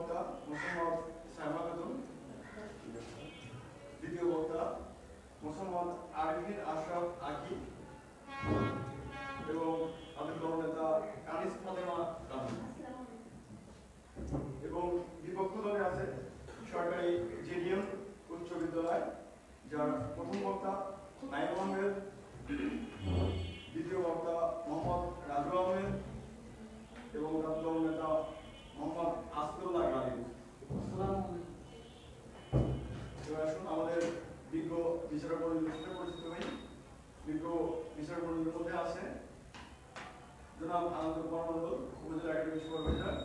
বক্তা মোসাম্মদ সাইমা খাতুন, দ্বিতীয় বক্তা মোসাম্মদ আরিফিন আশরাফ আকি এবং আমাদের দলনেতা কানিস ফাতেমা রাজু। এবং বিপক্ষ দলে আছে সরকারি জেডিএম উচ্চ বিদ্যালয়, যার প্রথম বক্তা নাইম আহমেদ, দ্বিতীয় বক্তা মোহাম্মদ রাজু আহমেদ এবং তার দলনেতা মোহাম্মদ আসদুল্লাহ গালিব। এবার আসুন আমাদের বিজ্ঞ বিচারকবৃন্দের সাথে পরিচিত হই। বিজ্ঞ বিচারকবৃন্দের মধ্যে আছে জনাব আনন্দ কুমার মন্ডল, উপজেলা একাডেমিক সুপারভাইজার,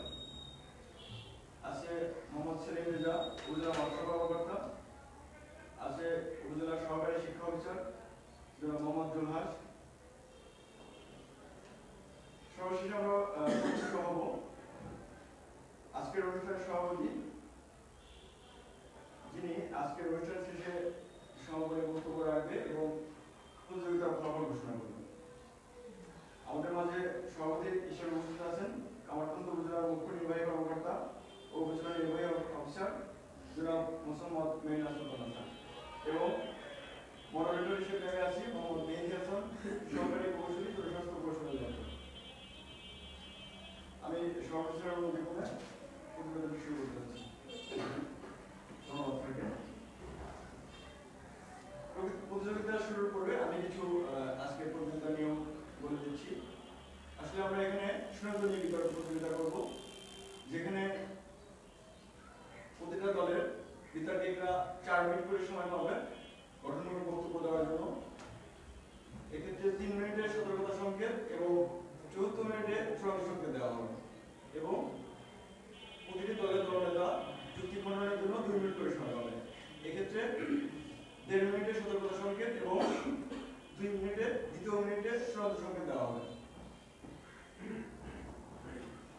আছে মোহাম্মদ সেলিম রেজা, উপজেলা মাদ্রাসা কর্মকর্তা, আছে উপজেলা সহকারী শিক্ষা অফিসার জনাব মোহাম্মদ জুলহাস। সর্বশেষে আমরা পরিচিত হব আজকের অনুষ্ঠানের সভাপতি, যিনি আজকের অনুষ্ঠান শেষে সমাপনী বক্তব্য রাখবে এবং প্রতিযোগিতার ফলাফল ঘোষণা করবেন। আমাদের মাঝে সভাপতি হিসেবে উপস্থিত আছেন কামারখন্দ উপজেলার মুখ্য নির্বাহী কর্মকর্তা ও উপজেলা নির্বাহী অফিসার জনাব মোসাম্মদ মেহিনা সুলতানা স্যার, এবং মডারেটর হিসেবে আছি মোহাম্মদ মেহেদি হাসান, সহকারী প্রকৌশলী প্রশাসন কৌশল। আমি সর্বশেষের অনুমতি করে প্রতিবেদন শুরু করতে যাচ্ছি। ধন্যবাদ আপনাকে। প্রতিযোগিতা শুরুর পূর্বে আমি কিছু আজকের প্রতিযোগিতার নিয়ম বলে দিচ্ছি। আসলে আমরা এখানে সনাতনী বিতর্ক প্রতিযোগিতা করব, যেখানে প্রতিটা দলের বিতর্কিকরা 4 মিনিট করে সময় পাবেন গঠনমূলক বক্তব্য দেওয়ার জন্য। এক্ষেত্রে 3 মিনিটের সতর্কতা সংকেত এবং 74 মিনিটে চূড়ান্ত সংকেত দেওয়া হবে এবং প্রতিটি দলের দলনেতা যুক্তি খণ্ডনের জন্য 2 মিনিট করে সময় পাবে। এক্ষেত্রে 1.5 মিনিটের সতর্কতা সংকেত এবং 2 মিনিটে দ্বিতীয় মিনিটে চূড়ান্ত সংকেত দেওয়া হবে।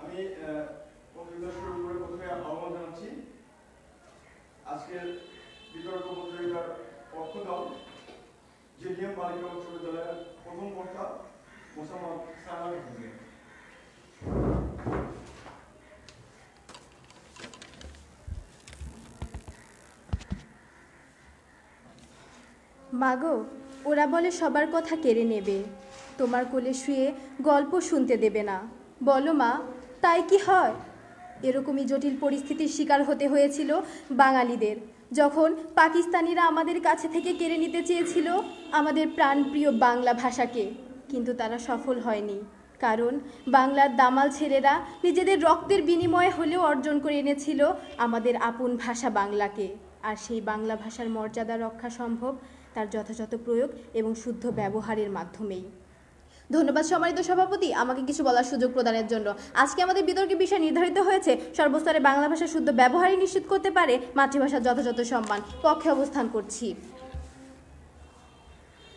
আমি প্রতিযোগিতা শুরু করে প্রথমে আহ্বান জানাচ্ছি আজকের বিতর্ক প্রতিযোগিতার পক্ষ দল জেডিএম বালিকা উচ্চ বিদ্যালয়ের প্রথম বক্তা মোসাম্মদ সাইমা খাতুনকে। মাগো, ওরা বলে সবার কথা কেড়ে নেবে, তোমার কোলে শুয়ে গল্প শুনতে দেবে না। বলো মা, তাই কি হয়? এরকমই জটিল পরিস্থিতির শিকার হতে হয়েছিল বাঙালিদের, যখন পাকিস্তানিরা আমাদের কাছে থেকে কেড়ে নিতে চেয়েছিল আমাদের প্রাণপ্রিয় বাংলা ভাষাকে। কিন্তু তারা সফল হয়নি, কারণ বাংলার দামাল ছেলেরা নিজেদের রক্তের বিনিময়ে হলেও অর্জন করে এনেছিল আমাদের আপন ভাষা বাংলাকে। আর সেই বাংলা ভাষার মর্যাদা রক্ষা সম্ভব তার যথাযথ প্রয়োগ এবং শুদ্ধ ব্যবহারের মাধ্যমেই। ধন্যবাদ সম্মানিত সভাপতি, আমাকে কিছু বলার সুযোগ প্রদানের জন্য। আজকে আমাদের বিতর্কের বিষয় নির্ধারিত হয়েছে সর্বস্তরে বাংলা ভাষার শুদ্ধ ব্যবহারই নিশ্চিত করতে পারে মাতৃভাষার যথাযথ সম্মান। পক্ষে অবস্থান করছি।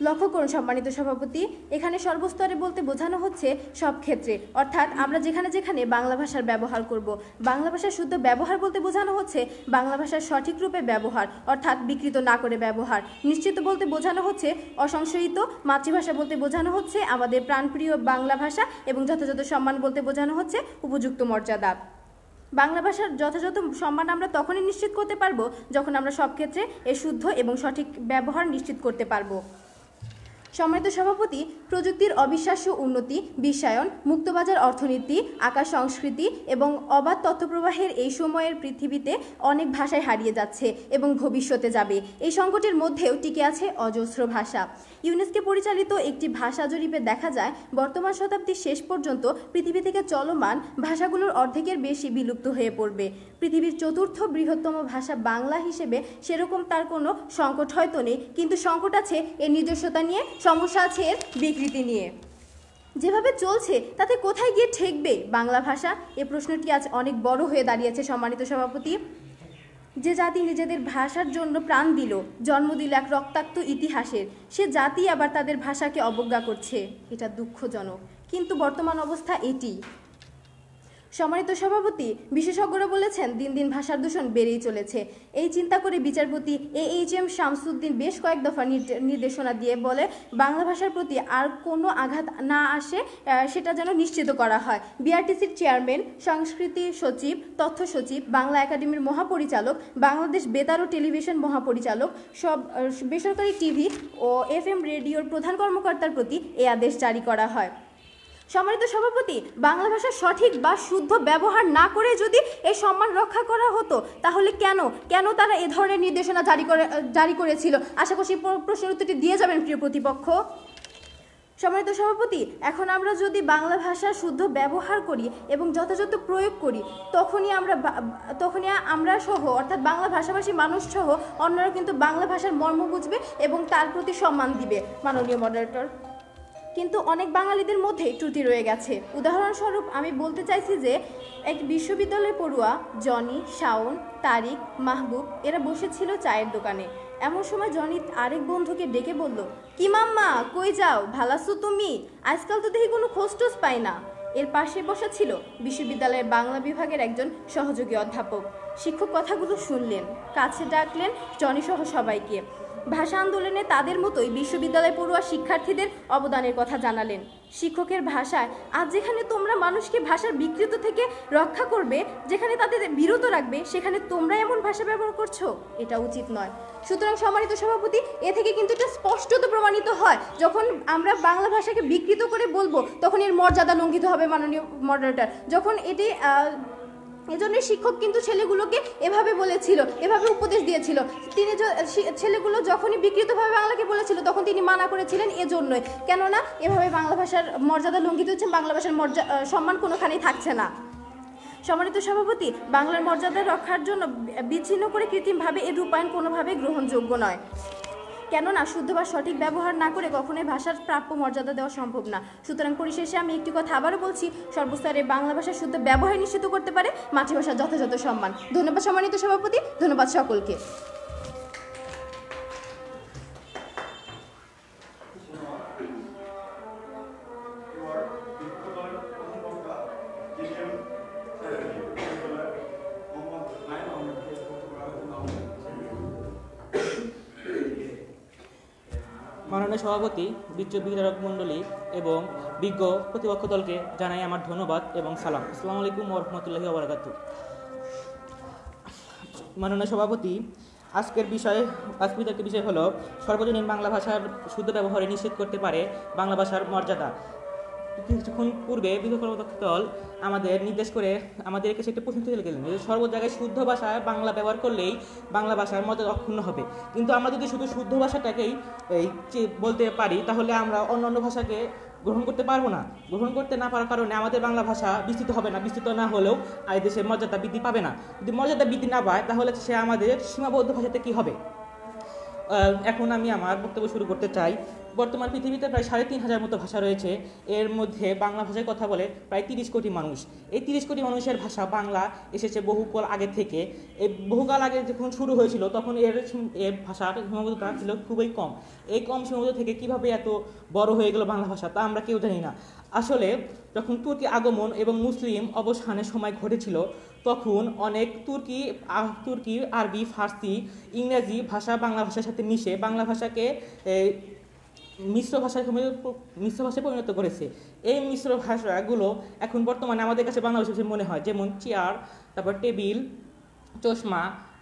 লক্ষ্য করুন সম্মানিত সভাপতি, এখানে সর্বস্তরে বলতে বোঝানো হচ্ছে সব ক্ষেত্রে, অর্থাৎ আমরা যেখানে যেখানে বাংলা ভাষার ব্যবহার করব। বাংলা ভাষার শুদ্ধ ব্যবহার বলতে বোঝানো হচ্ছে বাংলা ভাষার সঠিক রূপে ব্যবহার, অর্থাৎ বিকৃত না করে ব্যবহার। নিশ্চিত বলতে বোঝানো হচ্ছে অসংশয়িত। মাতৃভাষা বলতে বোঝানো হচ্ছে আমাদের প্রাণপ্রিয় বাংলা ভাষা, এবং যথাযথ সম্মান বলতে বোঝানো হচ্ছে উপযুক্ত মর্যাদা। বাংলা ভাষার যথাযথ সম্মান আমরা তখনই নিশ্চিত করতে পারবো যখন আমরা সব ক্ষেত্রে এর শুদ্ধ এবং সঠিক ব্যবহার নিশ্চিত করতে পারবো। সম্মানিত সভাপতি, প্রযুক্তির অবিশ্বাস্য উন্নতি, বিশ্বায়ন, মুক্তবাজার অর্থনীতি, আকাশ সংস্কৃতি এবং অবাধ তথ্যপ্রবাহের এই সময়ের পৃথিবীতে অনেক ভাষাই হারিয়ে যাচ্ছে এবং ভবিষ্যতে যাবে। এই সংকটের মধ্যেও টিকে আছে অজস্র ভাষা। ইউনেস্কো পরিচালিত একটি ভাষা জরিপে দেখা যায় বর্তমান শতাব্দীর শেষ পর্যন্ত পৃথিবী থেকে চলমান ভাষাগুলোর অর্ধেকের বেশি বিলুপ্ত হয়ে পড়বে। পৃথিবীর 4র্থ বৃহত্তম ভাষা বাংলা হিসেবে সেরকম তার কোনো সংকট হয়তো নেই, কিন্তু সংকট আছে এর নিজস্বতা নিয়ে, সমস্যা আছে এর বিকৃতি নিয়ে। যেভাবে চলছে তাতে কোথায় গিয়ে ঠেকবে বাংলা ভাষা? এ প্রশ্নটি আজ অনেক বড় হয়ে দাঁড়িয়েছে সম্মানিত সভাপতি। যে জাতি নিজেদের ভাষার জন্য প্রাণ দিল, জন্ম দিল এক রক্তাক্ত ইতিহাসের, সে জাতি আবার তাদের ভাষাকে অবজ্ঞা করছে। এটা দুঃখজনক, কিন্তু বর্তমান অবস্থা এটি। সম্মানিত সভাপতি, বিশেষজ্ঞরা বলেছেন দিন দিন ভাষার দূষণ বেড়েই চলেছে। এই চিন্তা করে বিচারপতি AHM শামসুদ্দিন বেশ কয়েক দফা নির্দেশনা দিয়ে বলে বাংলা ভাষার প্রতি আর কোনো আঘাত না আসে সেটা যেন নিশ্চিত করা হয়। বিআরটিসির চেয়ারম্যান, সংস্কৃতি সচিব, তথ্য সচিব, বাংলা একাডেমির মহাপরিচালক, বাংলাদেশ বেতার ও টেলিভিশন মহাপরিচালক, সব বেসরকারি টিভি ও FM রেডিওর প্রধান কর্মকর্তার প্রতি এই আদেশ জারি করা হয়। সম্মানিত সভাপতি, বাংলা ভাষার সঠিক বা শুদ্ধ ব্যবহার না করে যদি এই সম্মান রক্ষা করা হতো তাহলে কেন তারা এ ধরনের নির্দেশনা জারি করেছিল? আশা করছি প্রশ্নের উত্তরটি দিয়ে যাবেন প্রিয় প্রতিপক্ষ। সম্মানিত সভাপতি, এখন আমরা যদি বাংলা ভাষার শুদ্ধ ব্যবহার করি এবং যথাযথ প্রয়োগ করি তখনই আমরা সহ অর্থাৎ বাংলা ভাষাভাষী মানুষ সহ অন্যরা কিন্তু বাংলা ভাষার মর্ম বুঝবে এবং তার প্রতি সম্মান দিবে। মাননীয় মডারেটর, কিন্তু অনেক বাঙালিদের মধ্যে ত্রুটি রয়ে গেছে। উদাহরণস্বরূপ আমি বলতে চাইছি যে এক বিশ্ববিদ্যালয় পড়ুয়া জনি, শাওন, তারিক, মাহবুব এরা বসেছিল চায়ের দোকানে। এমন সময় জনি আরেক বন্ধুকে ডেকে বলল, কি মাম্মা, কই যাও, ভালাসু তুমি? আজকাল তো দেখি কোনো খোঁজ পাই না। এর পাশে বসা ছিল বিশ্ববিদ্যালয়ের বাংলা বিভাগের একজন সহযোগী অধ্যাপক। শিক্ষক কথাগুলো শুনলেন, কাছে ডাকলেন জনি সহ সবাইকে। ভাষা আন্দোলনে তাদের মতোই বিশ্ববিদ্যালয় পড়ুয়া শিক্ষার্থীদের অবদানের কথা জানালেন। শিক্ষকের ভাষায় আজ যেখানে তোমরা মানুষকে ভাষার বিকৃত থেকে রক্ষা করবে, যেখানে তাদের বিরত রাখবে, সেখানে তোমরা এমন ভাষা ব্যবহার করছো, এটা উচিত নয়। সুতরাং সম্মানিত সভাপতি, এ থেকে কিন্তু এটা স্পষ্টত প্রমাণিত হয় যখন আমরা বাংলা ভাষাকে বিকৃত করে বলবো তখন এর মর্যাদা লঙ্ঘিত হবে। মাননীয় মডারেটর, যখন এটি এজন্য শিক্ষক কিন্তু ছেলেগুলোকে এভাবে বলেছিল, এভাবে উপদেশ দিয়েছিল। তিনি ছেলেগুলো যখনই বিকৃতভাবে বাংলাকে বলেছিল তখন তিনি মানা করেছিলেন এজন্যই, কেননা এভাবে বাংলা ভাষার মর্যাদা লঙ্ঘিত হচ্ছে, বাংলা ভাষার সম্মান কোনোখানেই থাকছে না। সম্মানিত সভাপতি, বাংলার মর্যাদা রক্ষার জন্য বিচ্ছিন্ন করে কৃত্রিমভাবে এর রূপায়ণ কোনোভাবেই গ্রহণযোগ্য নয়, কেননা শুদ্ধ বা সঠিক ব্যবহার না করে কখনোই ভাষার প্রাপ্য মর্যাদা দেওয়া সম্ভব না। সুতরাং পরিশেষে আমি একটি কথা আবারও বলছি, সর্বস্তরে বাংলা ভাষার শুদ্ধ ব্যবহার নিশ্চিত করতে পারে মাতৃভাষার যথাযথ সম্মান। ধন্যবাদ সম্মানিত সভাপতি, ধন্যবাদ সকলকে। মাননীয় সভাপতি, বিচারক মণ্ডলী এবং বিজ্ঞ প্রতিপক্ষ দলকে জানাই আমার ধন্যবাদ এবং সালাম। আসসালামু আলাইকুম ওয়া রাহমাতুল্লাহি ওয়া বারাকাতুহু। মাননীয় সভাপতি, আজকের বিতর্কের বিষয় হলো সর্বজনীন বাংলা ভাষার শুদ্ধ ব্যবহারে নিষেধ করতে পারে বাংলা ভাষার মর্যাদা। কিছুক্ষণ পূর্বে বিতর্ক দল আমাদের নির্দেশ করে আমাদের কাছে একটা প্রশ্ন তুলে গেলেন যে সর্ব জায়গায় শুদ্ধ ভাষায় বাংলা ব্যবহার করলেই বাংলা ভাষার মর্যাদা অক্ষুণ্ণ হবে। কিন্তু আমরা যদি শুধু শুদ্ধ ভাষাটাকেই বলতে পারি তাহলে আমরা অন্যান্য ভাষাকে গ্রহণ করতে পারবো না। গ্রহণ করতে না পারার কারণে আমাদের বাংলা ভাষা বিস্তৃত হবে না, বিস্তৃত না হলেও এই দেশের মর্যাদা বৃদ্ধি পাবে না। যদি মর্যাদা বৃদ্ধি না পায় তাহলে সে আমাদের সীমাবদ্ধ ভাষাতে কী হবে? এখন আমি আমার বক্তব্য শুরু করতে চাই। বর্তমান পৃথিবীতে প্রায় 3,500 মতো ভাষা রয়েছে। এর মধ্যে বাংলা ভাষায় কথা বলে প্রায় 30 কোটি মানুষ। এই 30 কোটি মানুষের ভাষা বাংলা এসেছে বহুকাল আগে থেকে। এই বহুকাল আগে যখন শুরু হয়েছিল তখন এর ভাষার সীমাবদ্ধতা ছিল খুবই কম। এই কম সীমাবদ্ধ থেকে কিভাবে এত বড় হয়ে গেল বাংলা ভাষা তা আমরা কেউ জানি না। আসলে যখন তুর্কি আগমন এবং মুসলিম অবস্থানের সময় ঘটেছিল তখন অনেক তুর্কি, আরবি, ফার্সি, ইংরেজি ভাষা বাংলা ভাষার সাথে মিশে বাংলা ভাষাকে মিশ্র ভাষায় পরিণত করেছে। এই মিশ্র ভাষাগুলো এখন বর্তমানে আমাদের কাছে বাংলা ভাষা মনে হয়, যেমন চেয়ার, তারপর টেবিল, চশমা,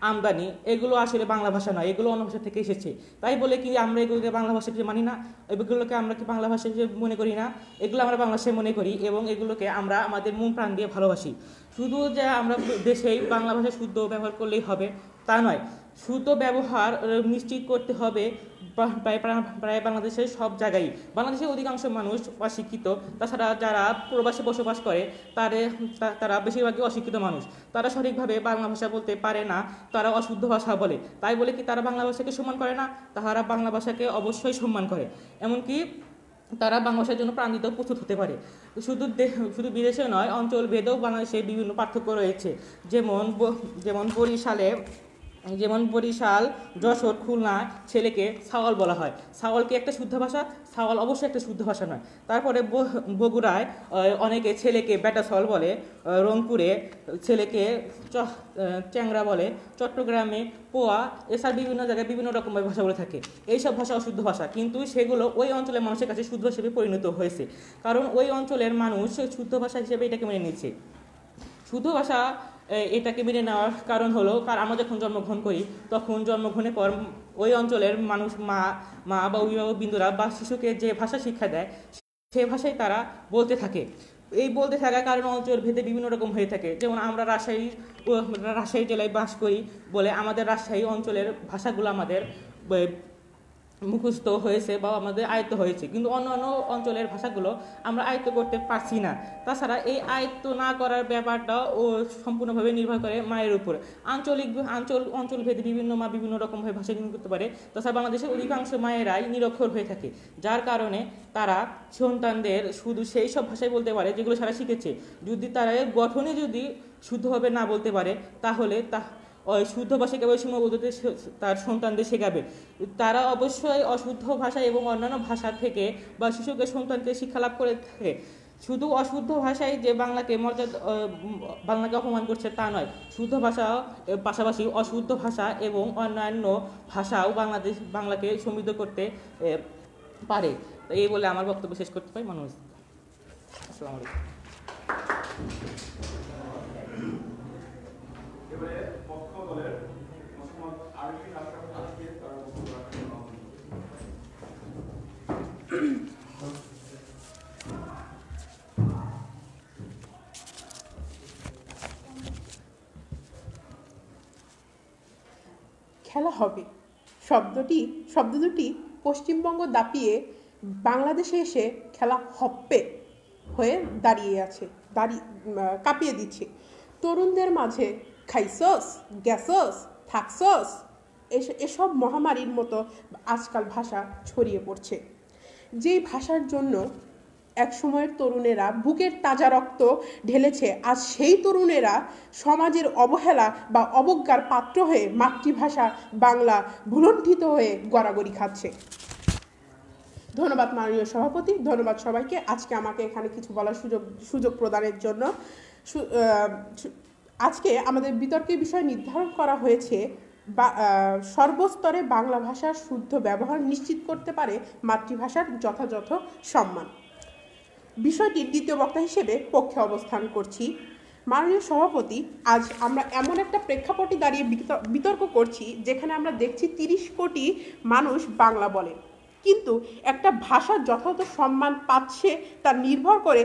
আমদানি, এগুলো আসলে বাংলা ভাষা নয়, এগুলো অন্য ভাষা থেকে এসেছে। তাই বলে কি আমরা এগুলোকে বাংলা ভাষা হিসেবে মানি না? এগুলোকে আমরা কি বাংলা ভাষা হিসেবে মনে করি না? এগুলো আমরা বাংলা ভাষায় মনে করি এবং এগুলোকে আমরা আমাদের মন প্রাণ দিয়ে ভালোবাসি। শুধু যে আমরা দেশেই বাংলা ভাষা শুদ্ধ ব্যবহার করলেই হবে তা নয়, শুদ্ধ ব্যবহার নিশ্চিত করতে হবে প্রায় বাংলাদেশের সব জায়গায়। বাংলাদেশের অধিকাংশ মানুষ অশিক্ষিত, তাছাড়া যারা প্রবাসে বসবাস করে তারা বেশিরভাগই অশিক্ষিত মানুষ। তারা সঠিকভাবে বাংলা ভাষা বলতে পারে না, তারা অশুদ্ধ ভাষা বলে। তাই বলে কি তারা বাংলা ভাষাকে সম্মান করে না? তারা বাংলা ভাষাকে অবশ্যই সম্মান করে। এমনকি তারা বাংলা ভাষার জন্য প্রাণ দিতেও প্রস্তুত হতে পারে। শুধু বিদেশে নয়, অঞ্চল ভেদেও বাংলাদেশে বিভিন্ন পার্থক্য রয়েছে। যেমন বরিশালে যেমন বরিশাল, যশোর, খুলনা ছেলেকে ছাগল বলা হয়। ছাগলকে একটা শুদ্ধ ভাষা? ছাগল অবশ্যই একটা শুদ্ধ ভাষা নয়। তারপরে বগুড়ায় অনেকে ছেলেকে বেটাছল বলে, রংপুরে ছেলেকে চ্যাংরা বলে, চট্টগ্রামে পোয়া, এছাড়া বিভিন্ন জায়গায় বিভিন্ন রকমের ভাষা বলে থাকে। এইসব ভাষা অশুদ্ধ ভাষা, কিন্তু সেগুলো ওই অঞ্চলের মানুষের কাছে শুদ্ধ হিসেবে পরিণত হয়েছে, কারণ ওই অঞ্চলের মানুষ শুদ্ধ ভাষা হিসেবে এটাকে মেনে নিচ্ছে। শুদ্ধ ভাষা এটাকে মেনে নেওয়ার কারণ হলো, কারণ আমরা যখন জন্মগ্রহণ করি তখন জন্মগ্রহণের পর ওই অঞ্চলের মানুষ মা বা অভিভাবকবৃন্দরা বা শিশুকে যে ভাষা শিক্ষা দেয় সে ভাষাই তারা বলতে থাকে। এই বলতে থাকার কারণে অঞ্চল ভেদে বিভিন্ন রকম হয়ে থাকে। যেমন আমরা রাজশাহী জেলায় বাস করি বলে আমাদের রাজশাহী অঞ্চলের ভাষাগুলো আমাদের মুখস্থ হয়েছে বা আমাদের আয়ত্ত হয়েছে, কিন্তু অন্য অন্য অঞ্চলের ভাষাগুলো আমরা আয়ত্ত করতে পারছি না। তাছাড়া এই আয়ত্ত না করার ব্যাপারটা ও সম্পূর্ণভাবে নির্ভর করে মায়ের উপর। অঞ্চল ভেদে বিভিন্ন মা বিভিন্ন রকমভাবে ভাষা গ্রহণ করতে পারে। তাছাড়া বাংলাদেশের অধিকাংশ মায়েরাই নিরক্ষর হয়ে থাকে, যার কারণে তারা সন্তানদের শুধু সেই সব ভাষাই বলতে পারে যেগুলো সারা শিখেছে। যদি তারা গঠনে যদি শুদ্ধভাবে না বলতে পারে তাহলে শুদ্ধ ভাষা কেবল সীমাবদ্ধতে তার সন্তানদের শেখাবে। তারা অবশ্যই অশুদ্ধ ভাষা এবং অন্যান্য ভাষা থেকে বা শিশুকে সন্তানকে শিক্ষা লাভ করে থাকে। শুধু অশুদ্ধ ভাষায় যে বাংলাকে অপমান করছে তা নয়, শুদ্ধ ভাষা পাশাপাশি অশুদ্ধ ভাষা এবং অন্যান্য ভাষাও বাংলাকে সমৃদ্ধ করতে পারে। এই বলে আমার বক্তব্য শেষ করতে পারি। মানুষ আসসালামু আলাইকুম। এবারে পক্ষ দলের মোহাম্মদ আরিফিন আশরাফ আজকে তার বক্তব্য রাখবেন। খেলা হবে শব্দ দুটি পশ্চিমবঙ্গ দাপিয়ে বাংলাদেশে এসে খেলা হপ্পে হয়ে কাঁপিয়ে দিচ্ছে। তরুণদের মাঝে খাইসস, গ্যাসস, থাকসস এসব মহামারীর মতো আজকাল ভাষা ছড়িয়ে পড়ছে, যেই ভাষার জন্য এক সময়ের তরুণেরা বুকের তাজা রক্ত ঢেলেছে। আজ সেই তরুণেরা সমাজের অবহেলা বা অবজ্ঞার পাত্র হয়ে মাতৃভাষা বাংলা ভুলণ্ঠিত হয়ে গড়াগড়ি খাচ্ছে। ধন্যবাদ মাননীয় সভাপতি, ধন্যবাদ সবাইকে আজকে আমাকে এখানে কিছু বলার সুযোগ প্রদানের জন্য। আজকে আমাদের বিতর্কের বিষয় নির্ধারণ করা হয়েছে সর্বস্তরে বাংলা ভাষার শুদ্ধ ব্যবহার নিশ্চিত করতে পারে মাতৃভাষার যথাযথ সম্মান। বিষয়টির দ্বিতীয় বক্তা হিসেবে পক্ষে অবস্থান করছি। মাননীয় সভাপতি, আজ আমরা এমন একটা প্রেক্ষাপটে দাঁড়িয়ে বিতর্ক করছি যেখানে আমরা দেখছি 30 কোটি মানুষ বাংলা বলে, কিন্তু একটা ভাষার যথাযথ সম্মান পাচ্ছে তা নির্ভর করে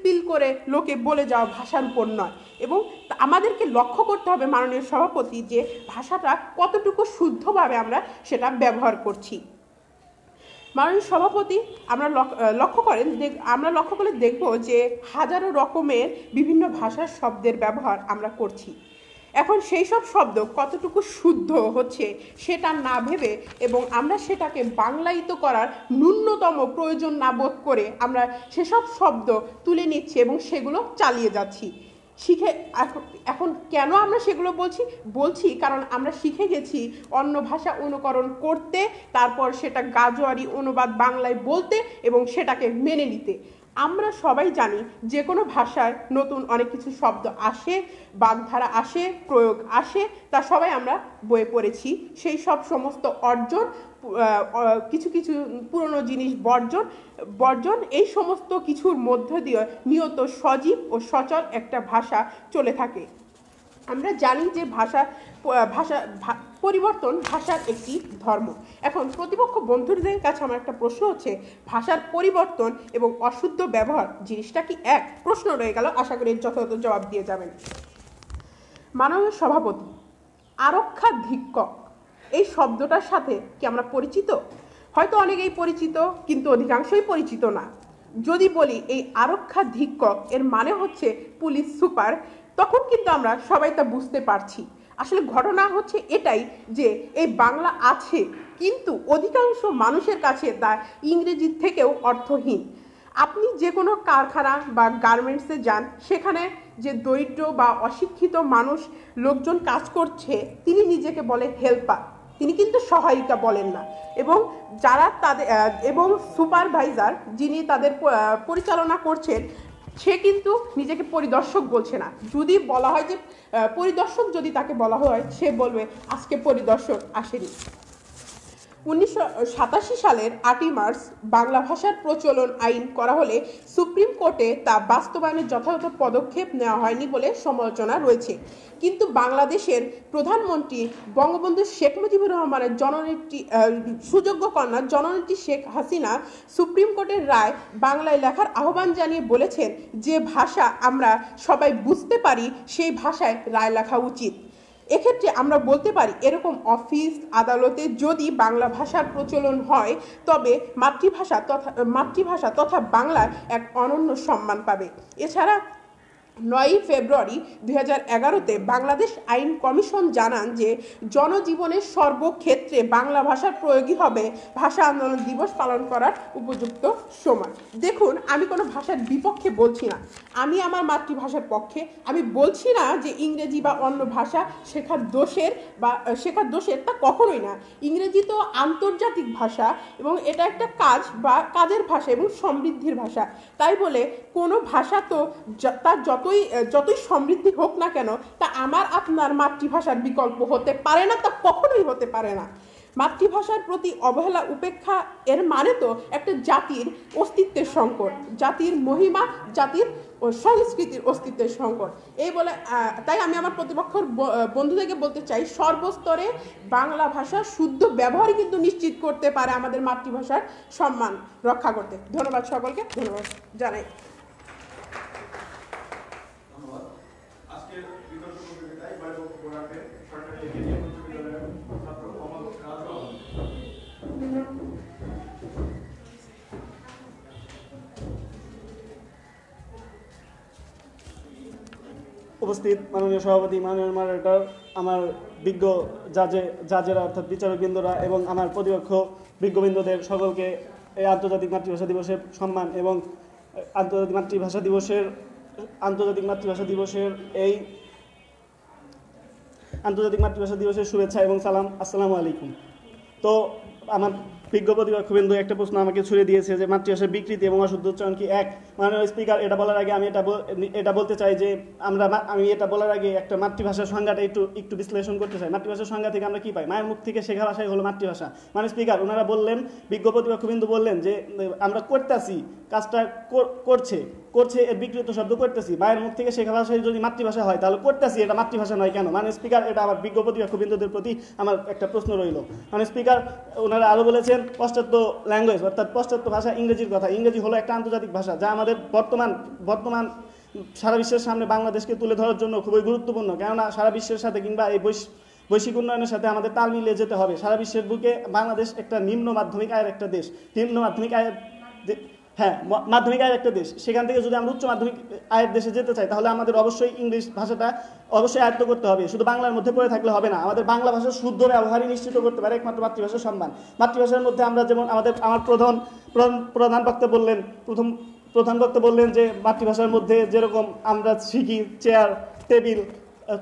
পিল করে লোকে বলে যাওয়া ভাষার উপর নয়। এবং আমাদেরকে লক্ষ্য করতে হবে মাননীয় সভাপতি যে ভাষাটা কতটুকু শুদ্ধভাবে আমরা সেটা ব্যবহার করছি। মাননীয় সভাপতি, আমরা লক্ষ্য করে দেখব যে হাজারো রকমের বিভিন্ন ভাষার শব্দের ব্যবহার আমরা করছি। এখন সেই সব শব্দ কতটুকু শুদ্ধ হচ্ছে সেটা না ভেবে এবং আমরা সেটাকে বাংলায়িত করার ন্যূনতম প্রয়োজন না বোধ করে আমরা সেসব শব্দ তুলে নিচ্ছি এবং সেগুলো চালিয়ে যাচ্ছি। এখন কেন আমরা সেগুলো বলছি কারণ আমরা শিখে গেছি অন্য ভাষা অনুকরণ করতে, তারপর সেটা গাজোয়ারি অনুবাদ বাংলায় বলতে এবং সেটাকে মেনে নিতে। আমরা সবাই জানি যে কোনো ভাষায় নতুন অনেক কিছু শব্দ আসে, বাগধারা আসে, প্রয়োগ আসে, তা সবাই আমরা বইয়ে পড়েছি। সেই সব সমস্ত অর্জন, কিছু পুরনো জিনিস বর্জন এই সমস্ত কিছুর মধ্য দিয়ে নিয়ত সজীব ও সচল একটা ভাষা চলে থাকে। আমরা জানি যে পরিবর্তন ভাষার একটি ধর্ম। এখন প্রতিপক্ষ বন্ধুদের কাছে আমার একটা প্রশ্ন হচ্ছে, ভাষার পরিবর্তন এবং অশুদ্ধ ব্যবহার জিনিসটা কি এক? প্রশ্ন রয়ে গেল, আশা করি যথাযথ জবাব দিয়ে যাবেন। মাননীয় সভাপতি, আরক্ষাধিক্ষক এই শব্দটার সাথে কি আমরা পরিচিত? হয়তো অনেকেই পরিচিত, কিন্তু অধিকাংশই পরিচিত না। যদি বলি এই আরক্ষাধিক্ষক এর মানে হচ্ছে পুলিশ সুপার, তখন কিন্তু আমরা সবাই তা বুঝতে পারছি। আসলে ঘটনা হচ্ছে এটাই যে এই বাংলা আছে, কিন্তু অধিকাংশ মানুষের কাছে তা ইংরেজির থেকেও অর্থহীন। আপনি যে কোনো কারখানা বা গার্মেন্টসে যান, সেখানে যে দরিদ্র বা অশিক্ষিত মানুষ লোকজন কাজ করছে, তিনি নিজেকে বলে হেল্পার, তিনি কিন্তু সহায়িকা বলেন না। এবং যারা তাদের এবং সুপারভাইজার যিনি তাদের পরিচালনা করছেন, সে কিন্তু নিজেকে পরিদর্শক বলছে না। যদি বলা হয় যে পরিদর্শক, যদি তাকে বলা হয়, সে বলবে আজকে পরিদর্শক আসেনি। 1987 সালের 8ই মার্চ বাংলা ভাষার প্রচলন আইন করা হলে সুপ্রিম কোর্টে তা বাস্তবায়নের যথাযথ পদক্ষেপ নেওয়া হয়নি বলে সমালোচনা রয়েছে। কিন্তু বাংলাদেশের প্রধানমন্ত্রী বঙ্গবন্ধু শেখ মুজিবুর রহমানের জননেত্রী সুযোগ্য কন্যা জননেত্রী শেখ হাসিনা সুপ্রিম কোর্টের রায় বাংলায় লেখার আহ্বান জানিয়ে বলেছেন, যে ভাষা আমরা সবাই বুঝতে পারি সেই ভাষায় রায় লেখা উচিত। এক্ষেত্রে আমরা বলতে পারি, এরকম অফিস আদালতে যদি বাংলা ভাষার প্রচলন হয়, তবে মাতৃভাষা তথা বাংলার এক অনন্য সম্মান পাবে। এছাড়া 9ই ফেব্রুয়ারি 2011-তে বাংলাদেশ আইন কমিশন জানান যে জনজীবনের সর্বক্ষেত্রে বাংলা ভাষার প্রয়োগই হবে ভাষা আন্দোলন দিবস পালন করার উপযুক্ত সময়। দেখুন, আমি কোনো ভাষার বিপক্ষে বলছি না, আমি আমার মাতৃভাষার পক্ষে। আমি বলছি না যে ইংরেজি বা অন্য ভাষা শেখার দোষের, তা কখনোই না। ইংরেজি তো আন্তর্জাতিক ভাষা এবং এটা একটা কাজের ভাষা এবং সমৃদ্ধির ভাষা। তাই বলে কোনো ভাষা তো তার যতই সমৃদ্ধি হোক না কেন, তা আমার আপনার মাতৃভাষার বিকল্প হতে পারে না, তা কখনোই হতে পারে না। মাতৃভাষার প্রতি অবহেলা উপেক্ষা এর মানে তো একটা জাতির অস্তিত্বের সংকট, জাতির মহিমা, জাতির সংস্কৃতির অস্তিত্বের সংকট। এই বলে তাই আমি আমার প্রতিপক্ষের বন্ধুদেরকে বলতে চাই, সর্বস্তরে বাংলা ভাষার শুদ্ধ ব্যবহারই কিন্তু নিশ্চিত করতে পারে আমাদের মাতৃভাষার সম্মান রক্ষা করতে। ধন্যবাদ সকলকে, ধন্যবাদ জানাই। আজকের বিতর্ক প্রতিযোগিতায় বক্তব্য রাখবেন সরকারি একাডেমি উচ্চ বিদ্যালয়ের ছাত্র মোহাম্মদ রাজু। উপস্থিত মাননীয় সভাপতি, মাননীয় মডারেটর, আমার বিজ্ঞ জাজেরা অর্থাৎ বিচারকবৃন্দরা এবং আমার প্রতিপক্ষ বিজ্ঞবৃন্দদের সকলকে এই আন্তর্জাতিক মাতৃভাষা দিবসের সম্মান এবং আন্তর্জাতিক মাতৃভাষা দিবসের শুভেচ্ছা এবং সালাম। আসসালামু আলাইকুম। তো আমার বিজ্ঞ প্রতিপক্ষবৃন্দ একটা প্রশ্ন আমাকে ছুড়ে দিয়েছে যে মাতৃভাষার বিকৃতি এবং অশুদ্ধ উচ্চারণ কি এক? মাননীয় স্পিকার, এটা বলার আগে আমি এটা বলতে চাই যে আমি এটা বলার আগে একটা মাতৃভাষার সংজ্ঞাটা একটু বিশ্লেষণ করতে চাই। মাতৃভাষার সংজ্ঞা থেকে আমরা কি পাই? মায়ের মুখ থেকে শেখা ভাষাই হলো মাতৃভাষা। মাননীয় স্পিকার, ওনারা বললেন, বিজ্ঞ প্রতিপক্ষবৃন্দ বললেন যে আমরা করতেছি, কাজটা করছে এর বিকৃত শব্দ করতেছি। মায়ের মুখ থেকে শেখা ভাষায় যদি মাতৃভাষা হয়, তাহলে করতেছি এটা মাতৃভাষা নয় কেন? মাননীয় স্পিকার, এটা আমার বিজ্ঞ প্রতিপক্ষবৃন্দদের প্রতি আমার একটা প্রশ্ন রইল। মাননীয় স্পিকার, ওনারা আরও বলেছেন পাশ্চাত্য ল্যাঙ্গুয়েজ অর্থাৎ পাশ্চাত্য ভাষা ইংরেজির কথা। ইংরেজি হলো একটা আন্তর্জাতিক ভাষা যা আমাদের বর্তমান সারা বিশ্বের সামনে বাংলাদেশকে তুলে ধরার জন্য খুবই গুরুত্বপূর্ণ। কেননা সারা বিশ্বের সাথে কিংবা এই বৈশ্বিক উন্নয়নের সাথে আমাদের তাল মিলিয়ে যেতে হবে। সারা বিশ্বের বুকে বাংলাদেশ একটা নিম্ন মাধ্যমিক আয়ের একটা দেশ, মাধ্যমিক আয়ের একটা দেশ। সেখান থেকে যদি আমরা উচ্চ মাধ্যমিক আয়ের দেশে যেতে চাই, তাহলে আমাদের অবশ্যই ইংলিশ ভাষাটা অবশ্যই আয়ত্ত করতে হবে। শুধু বাংলার মধ্যে পড়ে থাকলে হবে না, আমাদের বাংলা ভাষার শুদ্ধ ব্যবহারই নিশ্চিত করতে পারে একমাত্র মাতৃভাষার সম্মান। মাতৃভাষার মধ্যে আমরা যেমন আমার প্রধান বক্তা বললেন যে মাতৃভাষার মধ্যে যেরকম আমরা শিখি চেয়ার, টেবিল,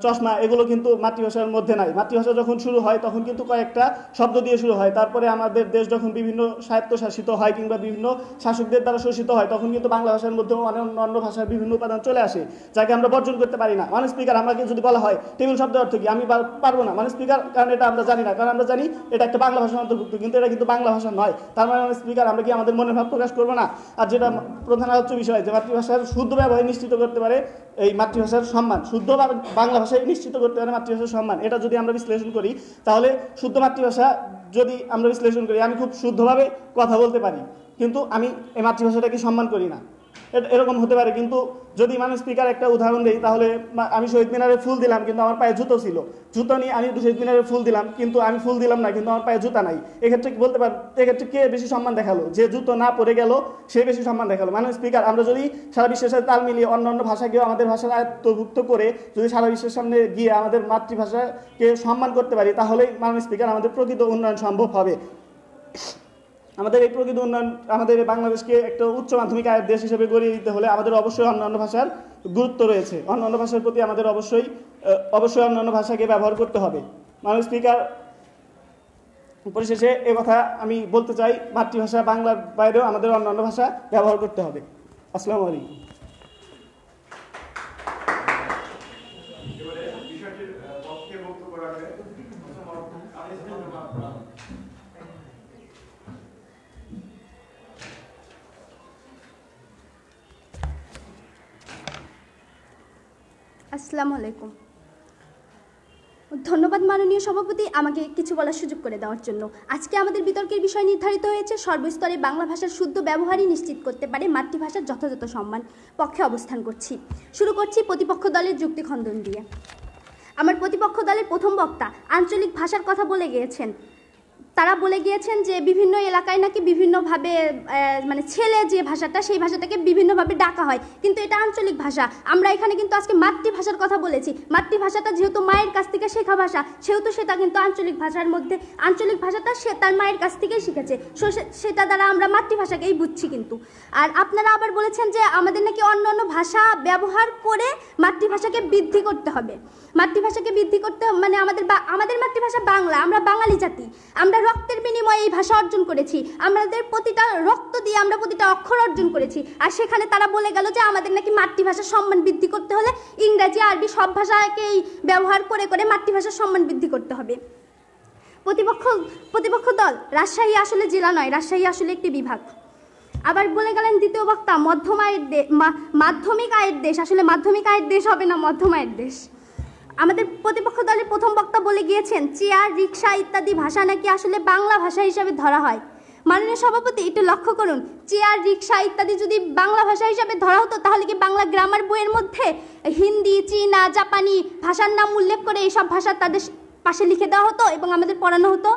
চশমা, এগুলো কিন্তু মাতৃভাষার মধ্যে নাই। মাতৃভাষা যখন শুরু হয় তখন কিন্তু কয়েকটা শব্দ দিয়ে শুরু হয়। তারপরে আমাদের দেশ যখন বিভিন্ন স্বায়ত্তশাসিত হয় কিংবা বিভিন্ন শাসকদের দ্বারা শোষিত হয়, তখন কিন্তু বাংলা ভাষার মধ্যেও অন্য ভাষার বিভিন্ন উপাদান চলে আসে, যাকে আমরা বর্জন করতে পারি না। মাননীয় স্পিকার, আমাকে যদি বলা হয় টেবিল শব্দের অর্থ কি, আমি পারবো না মাননীয় স্পিকার, কারণ এটা আমরা জানি না। কারণ আমরা জানি এটা একটা বাংলা ভাষার অন্তর্ভুক্ত, কিন্তু এটা কিন্তু বাংলা ভাষা নয়। তার মানে মাননীয় স্পিকার, আমরা কি আমাদের মনের ভাব প্রকাশ করবো না? আর যেটা প্রধান আলোচ্য বিষয়, যে মাতৃভাষার শুদ্ধ ব্যবহার নিশ্চিত করতে পারে এই মাতৃভাষার সম্মান, শুদ্ধ বাংলা ভাষায় নিশ্চিত করতে পারে মাতৃভাষার সম্মান। এটা যদি আমরা বিশ্লেষণ করি, তাহলে শুদ্ধ মাতৃভাষা যদি আমরা বিশ্লেষণ করি, আমি খুব শুদ্ধভাবে কথা বলতে পারি, কিন্তু আমি এই মাতৃভাষাটাকে সম্মান করি না, এরকম হতে পারে। কিন্তু যদি মাননীয় স্পিকার একটা উদাহরণ দিই, তাহলে আমি শহীদ মিনারে ফুল দিলাম কিন্তু আমার পায়ে জুতো ছিল, জুতো নিয়ে আমি শহীদ মিনারে ফুল দিলাম, কিন্তু আমি ফুল দিলাম না কিন্তু আমার পায়ে জুতা নাই। এক্ষেত্রে বলতে পার, এক্ষেত্রে কে বেশি সম্মান দেখালো? যে জুতো না পরে গেল সে বেশি সম্মান দেখালো। মাননীয় স্পিকার, আমরা যদি সারা বিশ্বের সাথে তাল মিলিয়ে অন্য ভাষাকেও আমাদের ভাষার আয়ত্তভুক্ত করে যদি সারা বিশ্বের সামনে গিয়ে আমাদের মাতৃভাষাকে সম্মান করতে পারি, তাহলেই মাননীয় স্পিকার আমাদের প্রকৃত উন্নয়ন সম্ভব হবে। আমাদের এই প্রকৃত উন্নয়ন, আমাদের বাংলাদেশকে একটা উচ্চ মাধ্যমিক আয়ের দেশ হিসেবে গড়িয়ে দিতে হলে আমাদের অবশ্যই অন্যান্য ভাষার গুরুত্ব রয়েছে। অন্যান্য ভাষার প্রতি আমাদের অবশ্যই অন্যান্য ভাষাকে ব্যবহার করতে হবে। মাননীয় স্পিকার, পরিশেষে এ কথা আমি বলতে চাই, মাতৃভাষা বাংলার বাইরেও আমাদের অন্যান্য ভাষা ব্যবহার করতে হবে। আসসালামু আলাইকুম। এবারে বিষয়টির পক্ষে বক্তব্য রাখবেন আসসালামু আলাইকুম। ধন্যবাদ মাননীয় সভাপতি, আমাকে কিছু বলার সুযোগ করে দেওয়ার জন্য। আজকে আমাদের বিতর্কের বিষয় নির্ধারিত হয়েছে সর্বস্তরে বাংলা ভাষার শুদ্ধ ব্যবহারই নিশ্চিত করতে পারে মাতৃভাষার যথাযথ সম্মান। পক্ষে অবস্থান করছি। শুরু করছি প্রতিপক্ষ দলের যুক্তি খণ্ডন দিয়ে। আমার প্রতিপক্ষ দলের প্রথম বক্তা আঞ্চলিক ভাষার কথা বলে গিয়েছেন। তারা বলে গিয়েছেন যে বিভিন্ন এলাকায় নাকি বিভিন্নভাবে মানে ছেলে যে ভাষাটা, সেই ভাষাটাকে বিভিন্নভাবে ডাকা হয়, কিন্তু এটা আঞ্চলিক ভাষা। আমরা এখানে কিন্তু আজকে মাতৃভাষার কথা বলেছি। মাতৃভাষাটা যেহেতু মায়ের কাছ থেকে শেখা ভাষা, সেহেতু সেটা কিন্তু আঞ্চলিক ভাষার মধ্যে, আঞ্চলিক ভাষাটা সে তার মায়ের কাছ থেকেই শিখেছে, সেটা দ্বারা আমরা মাতৃভাষাকেই বুঝছি। কিন্তু আর আপনারা আবার বলেছেন যে আমাদের নাকি অন্য অন্য ভাষা ব্যবহার করে মাতৃভাষাকে বৃদ্ধি করতে হবে। মাতৃভাষাকে বৃদ্ধি করতে মানে আমাদের মাতৃভাষা বাংলা, আমরা বাঙালি জাতি, আমরা রক্তের বিনিময়ে এই ভাষা অর্জন করেছি, আমাদের প্রতিটা রক্ত দিয়ে আমরা প্রতিটা অক্ষর অর্জন করেছি। আর সেখানে তারা বলে গেল যে আমাদের নাকি মাতৃভাষার সম্মান বৃদ্ধি করতে হলে ইংরাজি আরবি সব ভাষাকেই ব্যবহার করে করে মাতৃভাষার সম্মান বৃদ্ধি করতে হবে। প্রতিপক্ষ দল রাজশাহী আসলে জেলা নয়, রাজশাহী আসলে একটি বিভাগ। আবার বলে গেলেন দ্বিতীয় বক্তা মাধ্যমিক আয়ের দেশ, আসলে মাধ্যমিক আয়ের দেশ হবে না, মধ্যম আয়ের দেশ। আমাদের প্রতিপক্ষ দলের প্রথম বক্তা বলে গিয়েছেন চেয়ার রিক্সা ইত্যাদি ভাষা নাকি আসলে বাংলা ভাষা হিসাবে ধরা হয়। মাননীয় সভাপতি, একটু লক্ষ্য করুন, চেয়ার রিক্সা ইত্যাদি যদি বাংলা ভাষা হিসাবে ধরা হতো, তাহলে কি বাংলা গ্রামার বইয়ের মধ্যে হিন্দি, চীনা, জাপানি ভাষার নাম উল্লেখ করে এইসব ভাষা তাদের পাশে লিখে দেওয়া হতো এবং আমাদের পড়ানো হতো?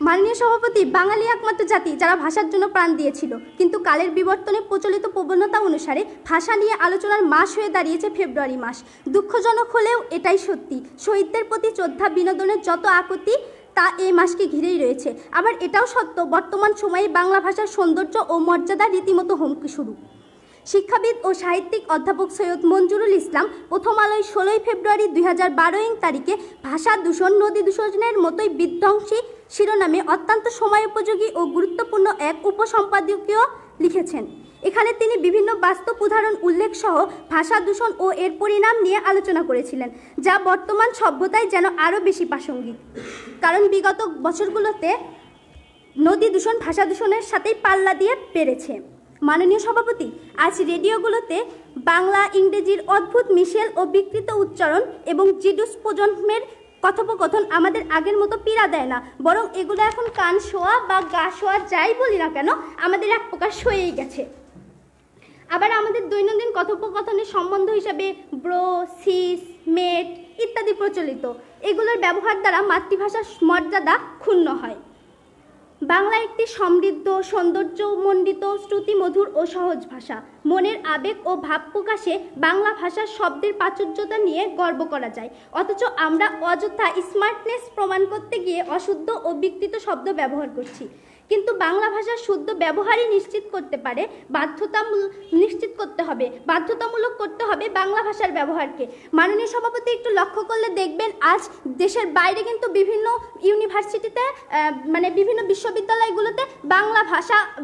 মাননীয় সভাপতি, বাঙালি একমাত্র জাতি যারা ভাষার জন্য প্রাণ দিয়েছিল, কিন্তু কালের বিবর্তনে প্রচলিত প্রবণতা অনুসারে ভাষা নিয়ে আলোচনার মাস হয়ে দাঁড়িয়েছে ফেব্রুয়ারি মাস। দুঃখজনক হলেও এটাই সত্যি, শহীদদের প্রতি শ্রদ্ধা বিনোদনের যত আকুতি তা এই মাসকে ঘিরেই রয়েছে। আবার এটাও সত্য, বর্তমান সময়ে বাংলা ভাষার সৌন্দর্য ও মর্যাদা রীতিমতো হুমকি শুরু। শিক্ষাবিদ ও সাহিত্যিক অধ্যাপক সৈয়দ মঞ্জুরুল ইসলাম প্রথম আলোয় 16 ফেব্রুয়ারি 2012 তারিখে ভাষা দূষণ নদী দূষণের মতোই বিধ্বংসী শিরোনামে অত্যন্ত সময়োপযোগী ও গুরুত্বপূর্ণ এক উপসম্পাদকীয় লিখেছেন। এখানে তিনি বিভিন্ন বাস্তব উদাহরণ উল্লেখ সহ ভাষা দূষণ ও এর পরিণাম নিয়ে আলোচনা করেছিলেন, যা বর্তমান সভ্যতায় যেন আরও বেশি প্রাসঙ্গিক। কারণ বিগত বছরগুলোতে নদী দূষণ ভাষা দূষণের সাথেই পাল্লা দিয়ে বেড়েছে। মাননীয় সভাপতি, আজ রেডিওগুলোতে বাংলা ইংরেজির অদ্ভুত মিশেল ও বিকৃত উচ্চারণ এবং জিডুস প্রজন্মের কথোপকথন আমাদের আগের মতো পীড়া দেয় না, বরং এগুলো এখন কান শোয়া বা গা শোয়া যাই বলি না কেন, আমাদের এক প্রকার সয়েই গেছে। আবার আমাদের দৈনন্দিন কথোপকথনের সম্বন্ধ হিসাবে ব্রো, সিস, মেট ইত্যাদি প্রচলিত, এগুলোর ব্যবহার দ্বারা মাতৃভাষার মর্যাদা ক্ষুণ্ণ হয়। বাংলা একটি সমৃদ্ধ, সৌন্দর্যমণ্ডিত, শ্রুতিমধুর ও সহজ ভাষা। মনের আবেগ ও ভাব প্রকাশে বাংলা ভাষার শব্দের প্রাচুর্যতা নিয়ে গর্ব করা যায়, অথচ আমরা অযথা স্মার্টনেস প্রমাণ করতে গিয়ে অশুদ্ধ ও বিকৃত শব্দ ব্যবহার করছি। কিন্তু বাংলা ভাষার শুদ্ধ ব্যবহারই নিশ্চিত করতে পারে বাধ্যতামূলক করতে হবে বাংলা ভাষার ব্যবহারকে। মাননীয় সভাপতি, একটু লক্ষ্য করলে দেখবেন আজ দেশের বাইরে কিন্তু বিভিন্ন ইউনিভার্সিটিতে মানে বিভিন্ন বিশ্ববিদ্যালয়গুলোতে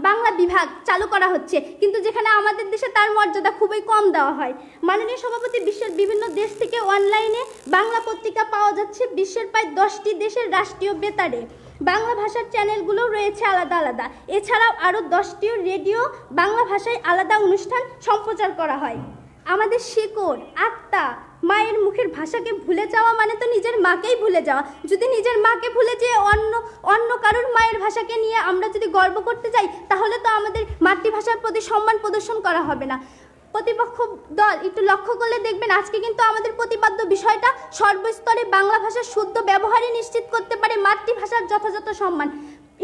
বাংলা বিভাগ চালু করা হচ্ছে, কিন্তু যেখানে আমাদের দেশে তার মর্যাদা খুবই কম দেওয়া হয়। মাননীয় সভাপতি, বিশ্বের বিভিন্ন দেশ থেকে অনলাইনে বাংলা পত্রিকা পাওয়া যাচ্ছে বিশ্বের প্রায় 10টি দেশের রাষ্ট্রীয় বেতারে। বাংলা ভাষার চ্যানেলগুলো রয়েছে আলাদা আলাদা। এছাড়াও আরও 10টি রেডিও বাংলা ভাষায় আলাদা অনুষ্ঠান সম্প্রচার করা হয়। আমাদের শিকড়, আত্মা, মায়ের মুখের ভাষাকে ভুলে যাওয়া মানে তো নিজের মাকেই ভুলে যাওয়া। যদি নিজের মাকে ভুলে যেয়ে অন্য কারোর মায়ের ভাষাকে নিয়ে আমরা যদি গর্ব করতে যাই, তাহলে তো আমাদের মাতৃভাষার প্রতি সম্মান প্রদর্শন করা হবে না। প্রতিপক্ষ দল একটু লক্ষ্য করলে দেখবেন আজকে কিন্তু আমাদের প্রতিপাদ্য বিষয়টা সর্বস্তরে বাংলা ভাষার শুদ্ধ ব্যবহারই নিশ্চিত করতে পারে মাতৃভাষার যথাযথ সম্মান।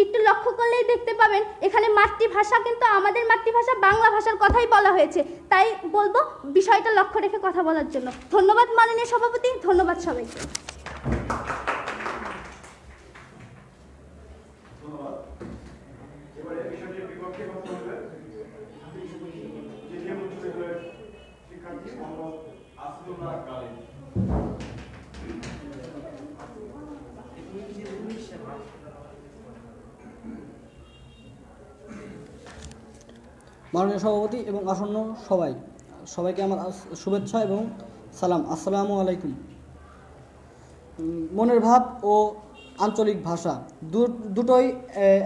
একটু লক্ষ্য করলেই দেখতে পাবেন এখানে মাতৃভাষা কিন্তু আমাদের মাতৃভাষা বাংলা ভাষার কথাই বলা হয়েছে। তাই বলবো বিষয়টা লক্ষ্য রেখে কথা বলার জন্য। ধন্যবাদ মাননীয় সভাপতি, ধন্যবাদ সবাইকে। মোহাম্মদ আসিফুল্লাহ কালিম। মাননীয় সভাপতি এবং আসন্ন সবাইকে আমার শুভেচ্ছা এবং সালাম। আসসালামু আলাইকুম। মনের ভাব ও আঞ্চলিক ভাষা দুটোই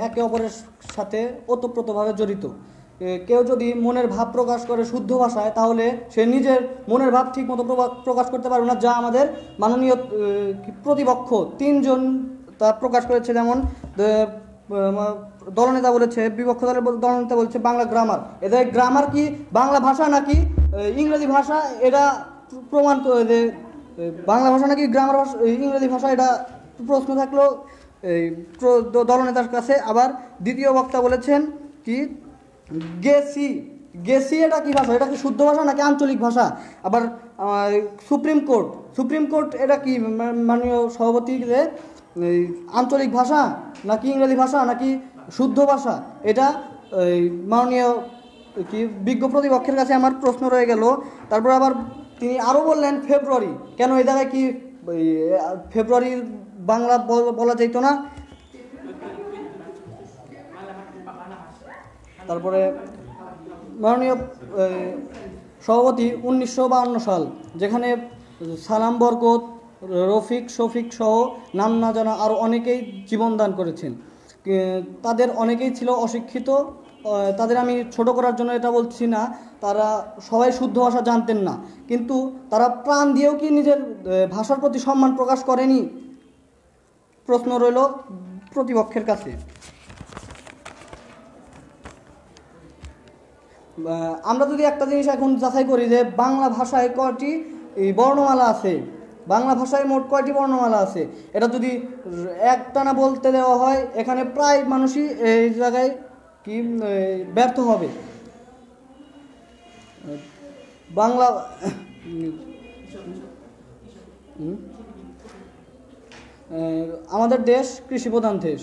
একে অপরের সাথে ওতপ্রোতভাবে জড়িত। কেউ যদি মনের ভাব প্রকাশ করে শুদ্ধ ভাষায়, তাহলে সে নিজের মনের ভাব ঠিকমতো প্রকাশ করতে পারবে না, যা আমাদের মাননীয় প্রতিপক্ষ তিনজন তা প্রকাশ করেছে। যেমন দলনেতা বলেছে, বিপক্ষ দলের দলনেতা বলেছে বাংলা গ্রামার। এদের গ্রামার কি বাংলা ভাষা নাকি ইংরেজি ভাষা, এটা প্রমাণ করে যে বাংলা ভাষা নাকি গ্রামার ভাষা ইংরেজি ভাষা, এটা প্রশ্ন থাকলো এই দলনেতার কাছে। আবার দ্বিতীয় বক্তা বলেছেন কি গেসি এটা কি ভাষা, এটা কি শুদ্ধ ভাষা নাকি আঞ্চলিক ভাষা। আবার সুপ্রিম কোর্ট এটা কি মাননীয় সভাপতি, যে আঞ্চলিক ভাষা নাকি ইংরেজি ভাষা নাকি শুদ্ধ ভাষা, এটা মাননীয় কি বিজ্ঞ প্রতিপক্ষের কাছে আমার প্রশ্ন রয়ে গেল। তারপর আবার তিনি আরও বললেন ফেব্রুয়ারি, কেন এই জায়গায় কি ফেব্রুয়ারি বাংলা বলা যেত না। তারপরে মাননীয় সভাপতি 1952 সাল, যেখানে সালাম বরকত, রফিক, শফিক সহ নাম না জানা আরও অনেকেই জীবনদান করেছেন। তাদের অনেকেই ছিল অশিক্ষিত। তাদের আমি ছোট করার জন্য এটা বলছি না, তারা সবাই শুদ্ধ ভাষা জানতেন না, কিন্তু তারা প্রাণ দিয়েও কি নিজের ভাষার প্রতি সম্মান প্রকাশ করেনি? প্রশ্ন রইল প্রতিপক্ষের কাছে। আমরা যদি একটা জিনিস এখন যাচাই করি যে বাংলা ভাষায় কয়টি বর্ণমালা আছে, বাংলা ভাষায় মোট কয়টি বর্ণমালা আছে, এটা যদি একটানা বলতে দেওয়া হয়, এখানে প্রায় মানুষই এই জায়গায় কি ব্যর্থ হবে। বাংলা আমাদের দেশ কৃষিপ্রধান দেশ।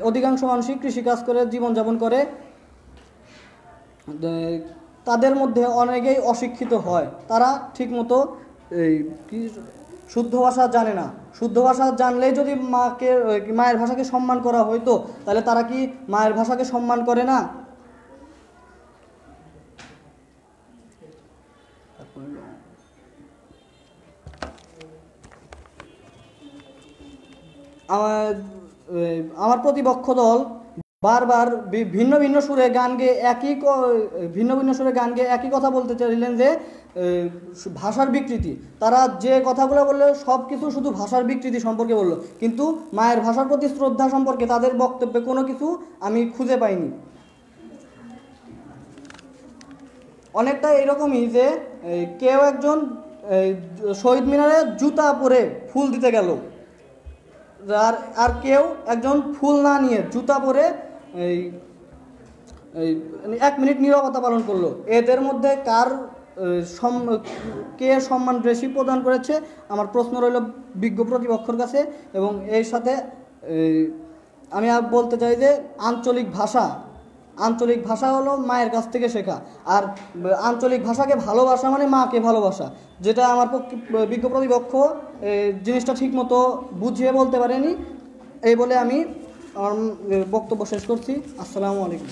অধিকাংশ মানুষই কৃষিকাজ করে জীবনযাপন করে। তাদের মধ্যে অনেকেই অশিক্ষিত হয়, তারা ঠিকমতো শুদ্ধ ভাষা জানে না। শুদ্ধ ভাষা জানলেই যদি মায়ের ভাষাকে সম্মান করা হইতো, তাহলে তারা কি মায়ের ভাষাকে সম্মান করে না? আমার প্রতিপক্ষ দল বারবার ভিন্ন ভিন্ন সুরে গান গেয়ে একই কথা বলতে চাইলেন যে ভাষার বিকৃতি। তারা যে কথাগুলো বললো সব কিছু শুধু ভাষার বিকৃতি সম্পর্কে বললো, কিন্তু মায়ের ভাষার প্রতি শ্রদ্ধা সম্পর্কে তাদের বক্তব্যে কোনো কিছু আমি খুঁজে পাইনি। অনেকটা এরকমই যে কেউ একজন শহীদ মিনারে জুতা পরে ফুল দিতে গেল, আর কেউ একজন ফুল না নিয়ে জুতা পরে 1 মিনিট নীরবতা পালন করলো। এদের মধ্যে কে সম্মান বেশি প্রদান করেছে? আমার প্রশ্ন রইল বিজ্ঞ প্রতিপক্ষের কাছে। এবং এর সাথে আমি আর বলতে চাই যে আঞ্চলিক ভাষা হলো মায়ের কাছ থেকে শেখা, আর আঞ্চলিক ভাষাকে ভালোবাসা মানে মাকে ভালোবাসা, যেটা আমার বিজ্ঞ প্রতিপক্ষ জিনিসটা ঠিকমতো বুঝিয়ে বলতে পারেনি। এই বলে আমি আমার বক্তব্য শেষ করছি। আসসালামু আলাইকুম।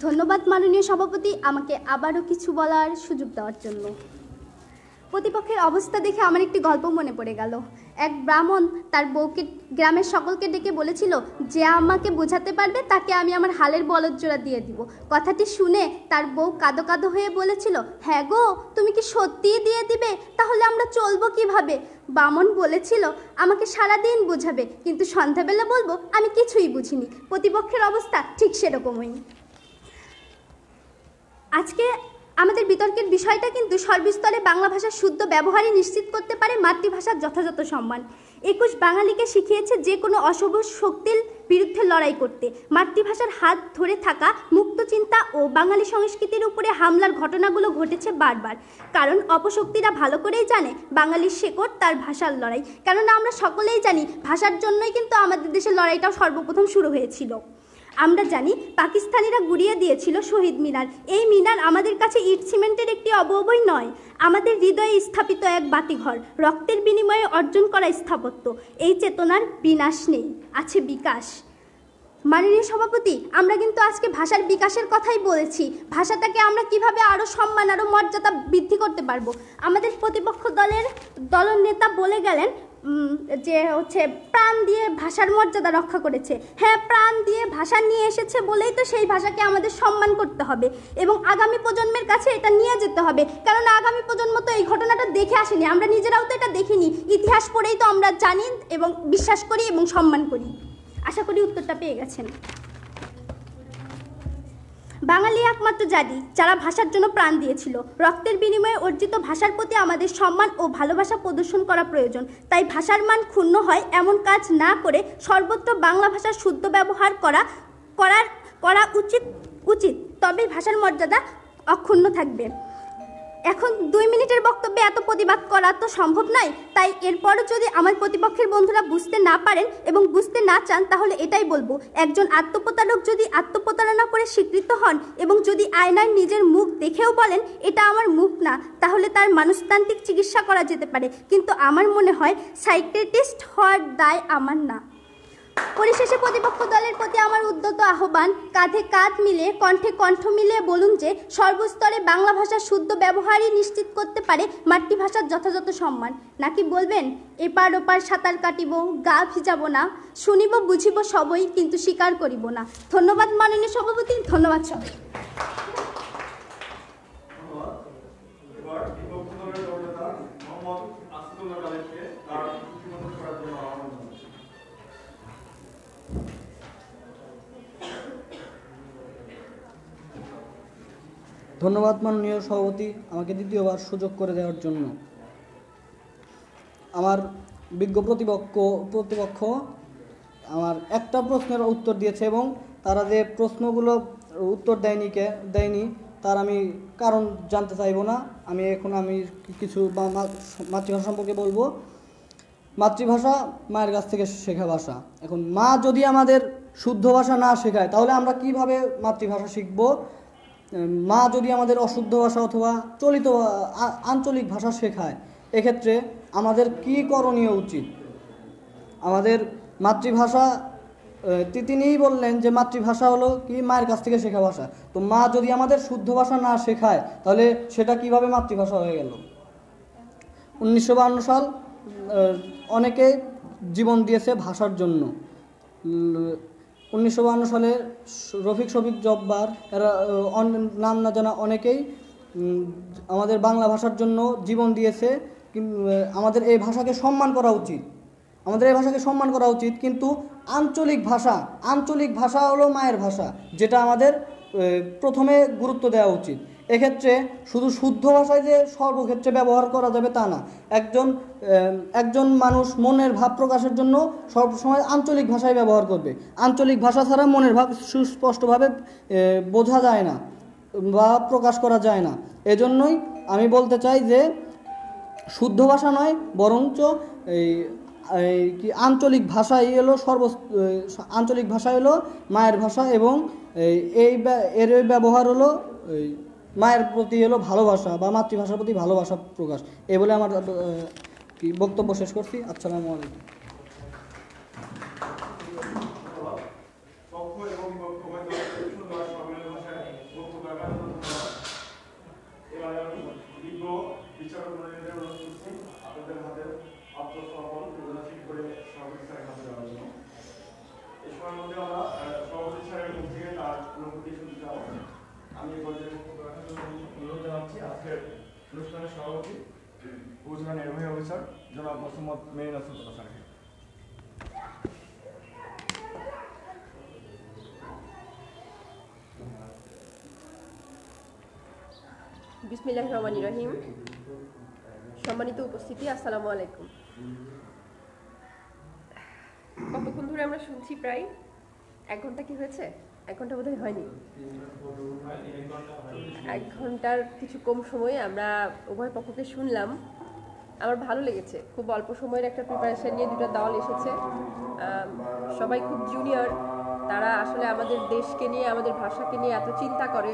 ধন্যবাদ মাননীয় সভাপতি, আমাকে আবারও কিছু বলার সুযোগ দেওয়ার জন্য। প্রতিপক্ষের অবস্থা দেখে আমার একটি গল্প মনে পড়ে গেল। এক ব্রাহ্মণ তার বউকে গ্রামের সকলকে ডেকে বলেছিল, যে আমাকে বোঝাতে পারবে তাকে আমি আমার হালের বলদ জোড়া দিয়ে দিব। কথাটি শুনে তার বউ কাঁদো কাঁদো হয়ে বলেছিল, হ্যাঁ গো, তুমি কি সত্যিই দিয়ে দিবে? তাহলে আমরা চলবো কিভাবে? ব্রাহ্মণ বলেছিল, আমাকে সারাদিন বোঝাবে, কিন্তু সন্ধ্যাবেলা বলবো আমি কিছুই বুঝিনি। প্রতিপক্ষের অবস্থা ঠিক সেরকমই। আজকে আমাদের বিতর্কের বিষয়টা কিন্তু সর্বস্তরে বাংলা ভাষার শুদ্ধ ব্যবহারই নিশ্চিত করতে পারে মাতৃভাষার যথাযথ সম্মান। 21 বাঙালিকে শিখিয়েছে যে কোনো অশুভ শক্তির বিরুদ্ধে লড়াই করতে। মাতৃভাষার হাত ধরে থাকা মুক্ত চিন্তা ও বাঙালি সংস্কৃতির উপরে হামলার ঘটনাগুলো ঘটেছে বারবার, কারণ অপশক্তিরা ভালো করেই জানে বাঙালির শেকড় তার ভাষার লড়াই। কেননা আমরা সকলেই জানি ভাষার জন্যই কিন্তু আমাদের দেশের লড়াইটাও সর্বপ্রথম শুরু হয়েছিল। আমরা জানি পাকিস্তানিরা গুড়িয়ে দিয়েছিল শহীদ মিনার। এই মিনার আমাদের কাছে ইট সিমেন্টের একটি অবয়বই নয়, আমাদের হৃদয়ে স্থাপিত এক বাতিঘর, রক্তের বিনিময়ে অর্জন করা স্থাপত্য। এই চেতনার বিনাশ নেই, আছে বিকাশ। মাননীয় সভাপতি, আমরা কিন্তু আজকে ভাষার বিকাশের কথাই বলেছি। ভাষাটাকে আমরা কিভাবে আরও সম্মান, আরও মর্যাদা বৃদ্ধি করতে পারবো। আমাদের প্রতিপক্ষ দলনেতা বলে গেলেন যে প্রাণ দিয়ে ভাষার মর্যাদা রক্ষা করেছে। হ্যাঁ, প্রাণ দিয়ে ভাষা নিয়ে এসেছে বলেই তো সেই ভাষাকে আমাদের সম্মান করতে হবে এবং আগামী প্রজন্মের কাছে এটা নিয়ে যেতে হবে। কারণ আগামী প্রজন্ম তো এই ঘটনাটা দেখে আসেনি, আমরা নিজেরাও তো এটা দেখিনি। ইতিহাস পড়েই তো আমরা জানি এবং বিশ্বাস করি এবং সম্মান করি। আশা করি উত্তরটা পেয়ে গেছেন। বাঙালি একমাত্র জাতি যারা ভাষার জন্য প্রাণ দিয়েছিল। রক্তের বিনিময়ে অর্জিত ভাষার প্রতি আমাদের সম্মান ও ভালোবাসা প্রদর্শন করা প্রয়োজন। তাই ভাষার মান ক্ষুণ্ণ হয় এমন কাজ না করে সর্বত্র বাংলা ভাষার শুদ্ধ ব্যবহার করা উচিত। তবেই ভাষার মর্যাদা অক্ষুণ্ণ থাকবে। এখন 2 মিনিটের বক্তব্যে এত প্রতিবাদ করা তো সম্ভব নয়, তাই এরপরও যদি আমার প্রতিপক্ষের বন্ধুরা বুঝতে না পারেন এবং বুঝতে না চান, তাহলে এটাই বলবো, একজন আত্মপ্রতারক যদি আত্মপ্রতারণা করে স্বীকৃত হন এবং যদি আয়নায় নিজের মুখ দেখেও বলেন এটা আমার মুখ না, তাহলে তার মনস্তান্ত্রিক চিকিৎসা করা যেতে পারে। কিন্তু আমার মনে হয় সাইকিয়াট্রিস্ট হওয়ার দায় আমার না। পরিশেষে প্রতিপক্ষ দলের প্রতি আমার উদ্যত আহ্বান, কাঁধে কাঁধ মিলে কণ্ঠে কণ্ঠ মিলিয়ে বলুন যে সর্বস্তরে বাংলা ভাষার শুদ্ধ ব্যবহারই নিশ্চিত করতে পারে মাতৃভাষার যথাযথ সম্মান। নাকি বলবেন এপার ওপার সাঁতার কাটিব, গা ভিজাব না, শুনিব বুঝিব সবই, কিন্তু স্বীকার করিব না। ধন্যবাদ মাননীয় সভাপতি, ধন্যবাদ সবাই। এবার বিপক্ষ দলের দলনেতা মোহাম্মদ আসদুল্লাহ গালিবকে তার প্রতিমন্ত্রণ করার জন্য আহ্বান জানাচ্ছি। ধন্যবাদ মাননীয় সভাপতি, আমাকে দ্বিতীয়বার সুযোগ করে দেওয়ার জন্য। আমার বিজ্ঞ প্রতিপক্ষ আমার একটা প্রশ্নের উত্তর দিয়েছে এবং তারা যে প্রশ্নগুলো উত্তর দেয়নি তার আমি কারণ জানতে চাইব না। আমি কিছু মাতৃভাষা সম্পর্কে বলবো। মাতৃভাষা মায়ের কাছ থেকে শেখা ভাষা। এখন মা যদি আমাদের শুদ্ধ ভাষা না শেখায় তাহলে আমরা কিভাবে মাতৃভাষা শিখব? মা যদি আমাদের অশুদ্ধ ভাষা অথবা চলিত আঞ্চলিক ভাষা শেখায়, এক্ষেত্রে আমাদের কি করণীয় উচিত? আমাদের মাতৃভাষা, তিনিই বললেন যে মাতৃভাষা হলো কি মায়ের কাছ থেকে শেখা ভাষা। তো মা যদি আমাদের শুদ্ধ ভাষা না শেখায় তাহলে সেটা কিভাবে মাতৃভাষা হয়ে গেল? 1952 সাল অনেকে জীবন দিয়েছে ভাষার জন্য। 1952 সালে রফিক শফিক জব্বার এরা নাম না জানা অনেকেই আমাদের বাংলা ভাষার জন্য জীবন দিয়েছে। আমাদের এই ভাষাকে সম্মান করা উচিত। কিন্তু আঞ্চলিক ভাষা হলো মায়ের ভাষা, যেটা আমাদের প্রথমে গুরুত্ব দেওয়া উচিত। এক্ষেত্রে শুধু শুদ্ধ ভাষায় যে সর্বক্ষেত্রে ব্যবহার করা যাবে তা না। একজন মানুষ মনের ভাব প্রকাশের জন্য সবসময় আঞ্চলিক ভাষায় ব্যবহার করবে। আঞ্চলিক ভাষা ছাড়া মনের ভাব সুস্পষ্টভাবে বোঝা যায় না বা প্রকাশ করা যায় না। এজন্যই আমি বলতে চাই যে শুদ্ধ ভাষা নয়, বরঞ্চ আঞ্চলিক ভাষাই হলো আঞ্চলিক ভাষা হলো মায়ের ভাষা এবং এর ব্যবহার হলো মায়ের প্রতি হলো ভালোবাসা বা মাতৃভাষার প্রতি ভালোবাসা প্রকাশ। এই বলে আমার বক্তব্য শেষ করছি। আসসালামু আলাইকুম। অনুষ্ঠানের সভাপতি উপজেলা নির্বাহী অফিসার জনাব মোহাম্মদ মেরিন আসাদুল্লাহ স্যারকে। বিসমিল্লাহির রহমানির রহিম। সম্মানিত উপস্থিতি, আসসালামু আলাইকুম। আমরা শুনছি প্রায় 1 ঘন্টা কি হয়েছে? 1 ঘন্টা বোধহয় হয়নি। 1 ঘন্টার কিছু কম সময়ে আমরা উভয় পক্ষকে শুনলাম। আমার ভালো লেগেছে, খুব অল্প সময়ের একটা প্রিপারেশন নিয়ে দুটো দল এসেছে। সবাই খুব জুনিয়র, তারা আসলে আমাদের দেশকে নিয়ে, আমাদের ভাষাকে নিয়ে এত চিন্তা করে,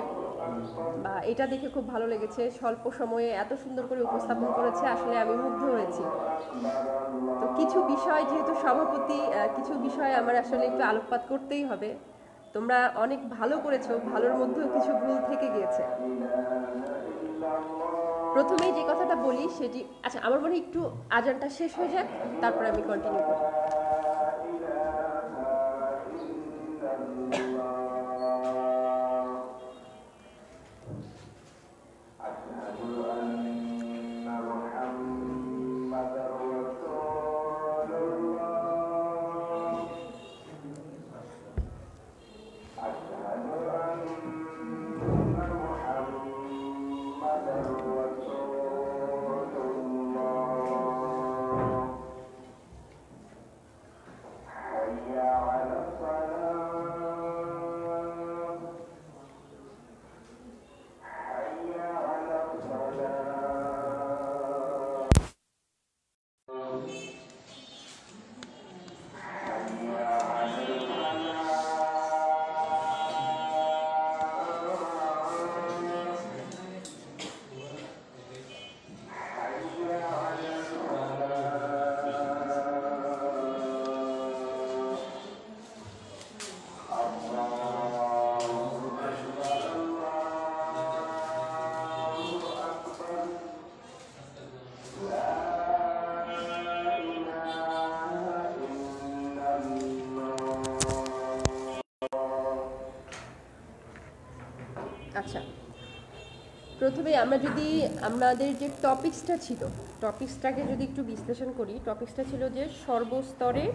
বা এটা দেখে খুব ভালো লেগেছে। স্বল্প সময়ে এত সুন্দর করে উপস্থাপন করেছে, আসলে আমি মুগ্ধ হয়েছি। তো কিছু বিষয়, যেহেতু সভাপতি, কিছু বিষয় আমার আসলে একটু আলোকপাত করতেই হবে। তোমরা অনেক ভালো করেছো, ভালোর মধ্যেও কিছু ভুল থেকে গিয়েছে। প্রথমেই যে কথাটা বলি সেটি, আচ্ছা আমার মনে হয় একটু আজানটা শেষ হয়ে যাক, তারপরে আমি কন্টিনিউ করি। আচ্ছা, প্রথমে আমরা যদি আমাদের যে টপিকসটা ছিল, টপিকসটাকে যদি একটু বিশ্লেষণ করি, টপিকসটা ছিল যে সর্বস্তরে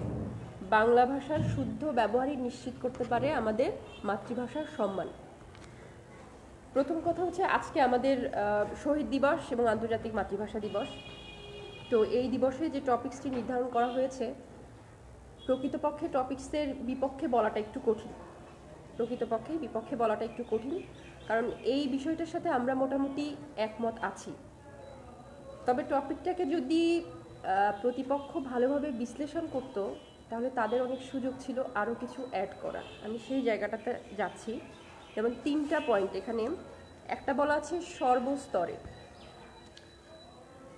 বাংলা ভাষার শুদ্ধ ব্যবহারই নিশ্চিত করতে পারে আমাদের মাতৃভাষার সম্মান। প্রথম কথা হচ্ছে, আজকে আমাদের শহীদ দিবস এবং আন্তর্জাতিক মাতৃভাষা দিবস। তো এই দিবসে যে টপিকসটি নির্ধারণ করা হয়েছে, প্রকৃতপক্ষে টপিকসের বিপক্ষে বলাটা একটু কঠিন। বিপক্ষে বলাটা একটু কঠিন, কারণ এই বিষয়টার সাথে আমরা মোটামুটি একমত আছি। তবে টপিকটাকে যদি প্রতিপক্ষ ভালোভাবে বিশ্লেষণ করত, তাহলে তাদের অনেক সুযোগ ছিল আরও কিছু অ্যাড করা। আমি সেই জায়গাটাতে যাচ্ছি। যেমন 3টা পয়েন্ট এখানে। একটা বলা আছে সর্বস্তরে,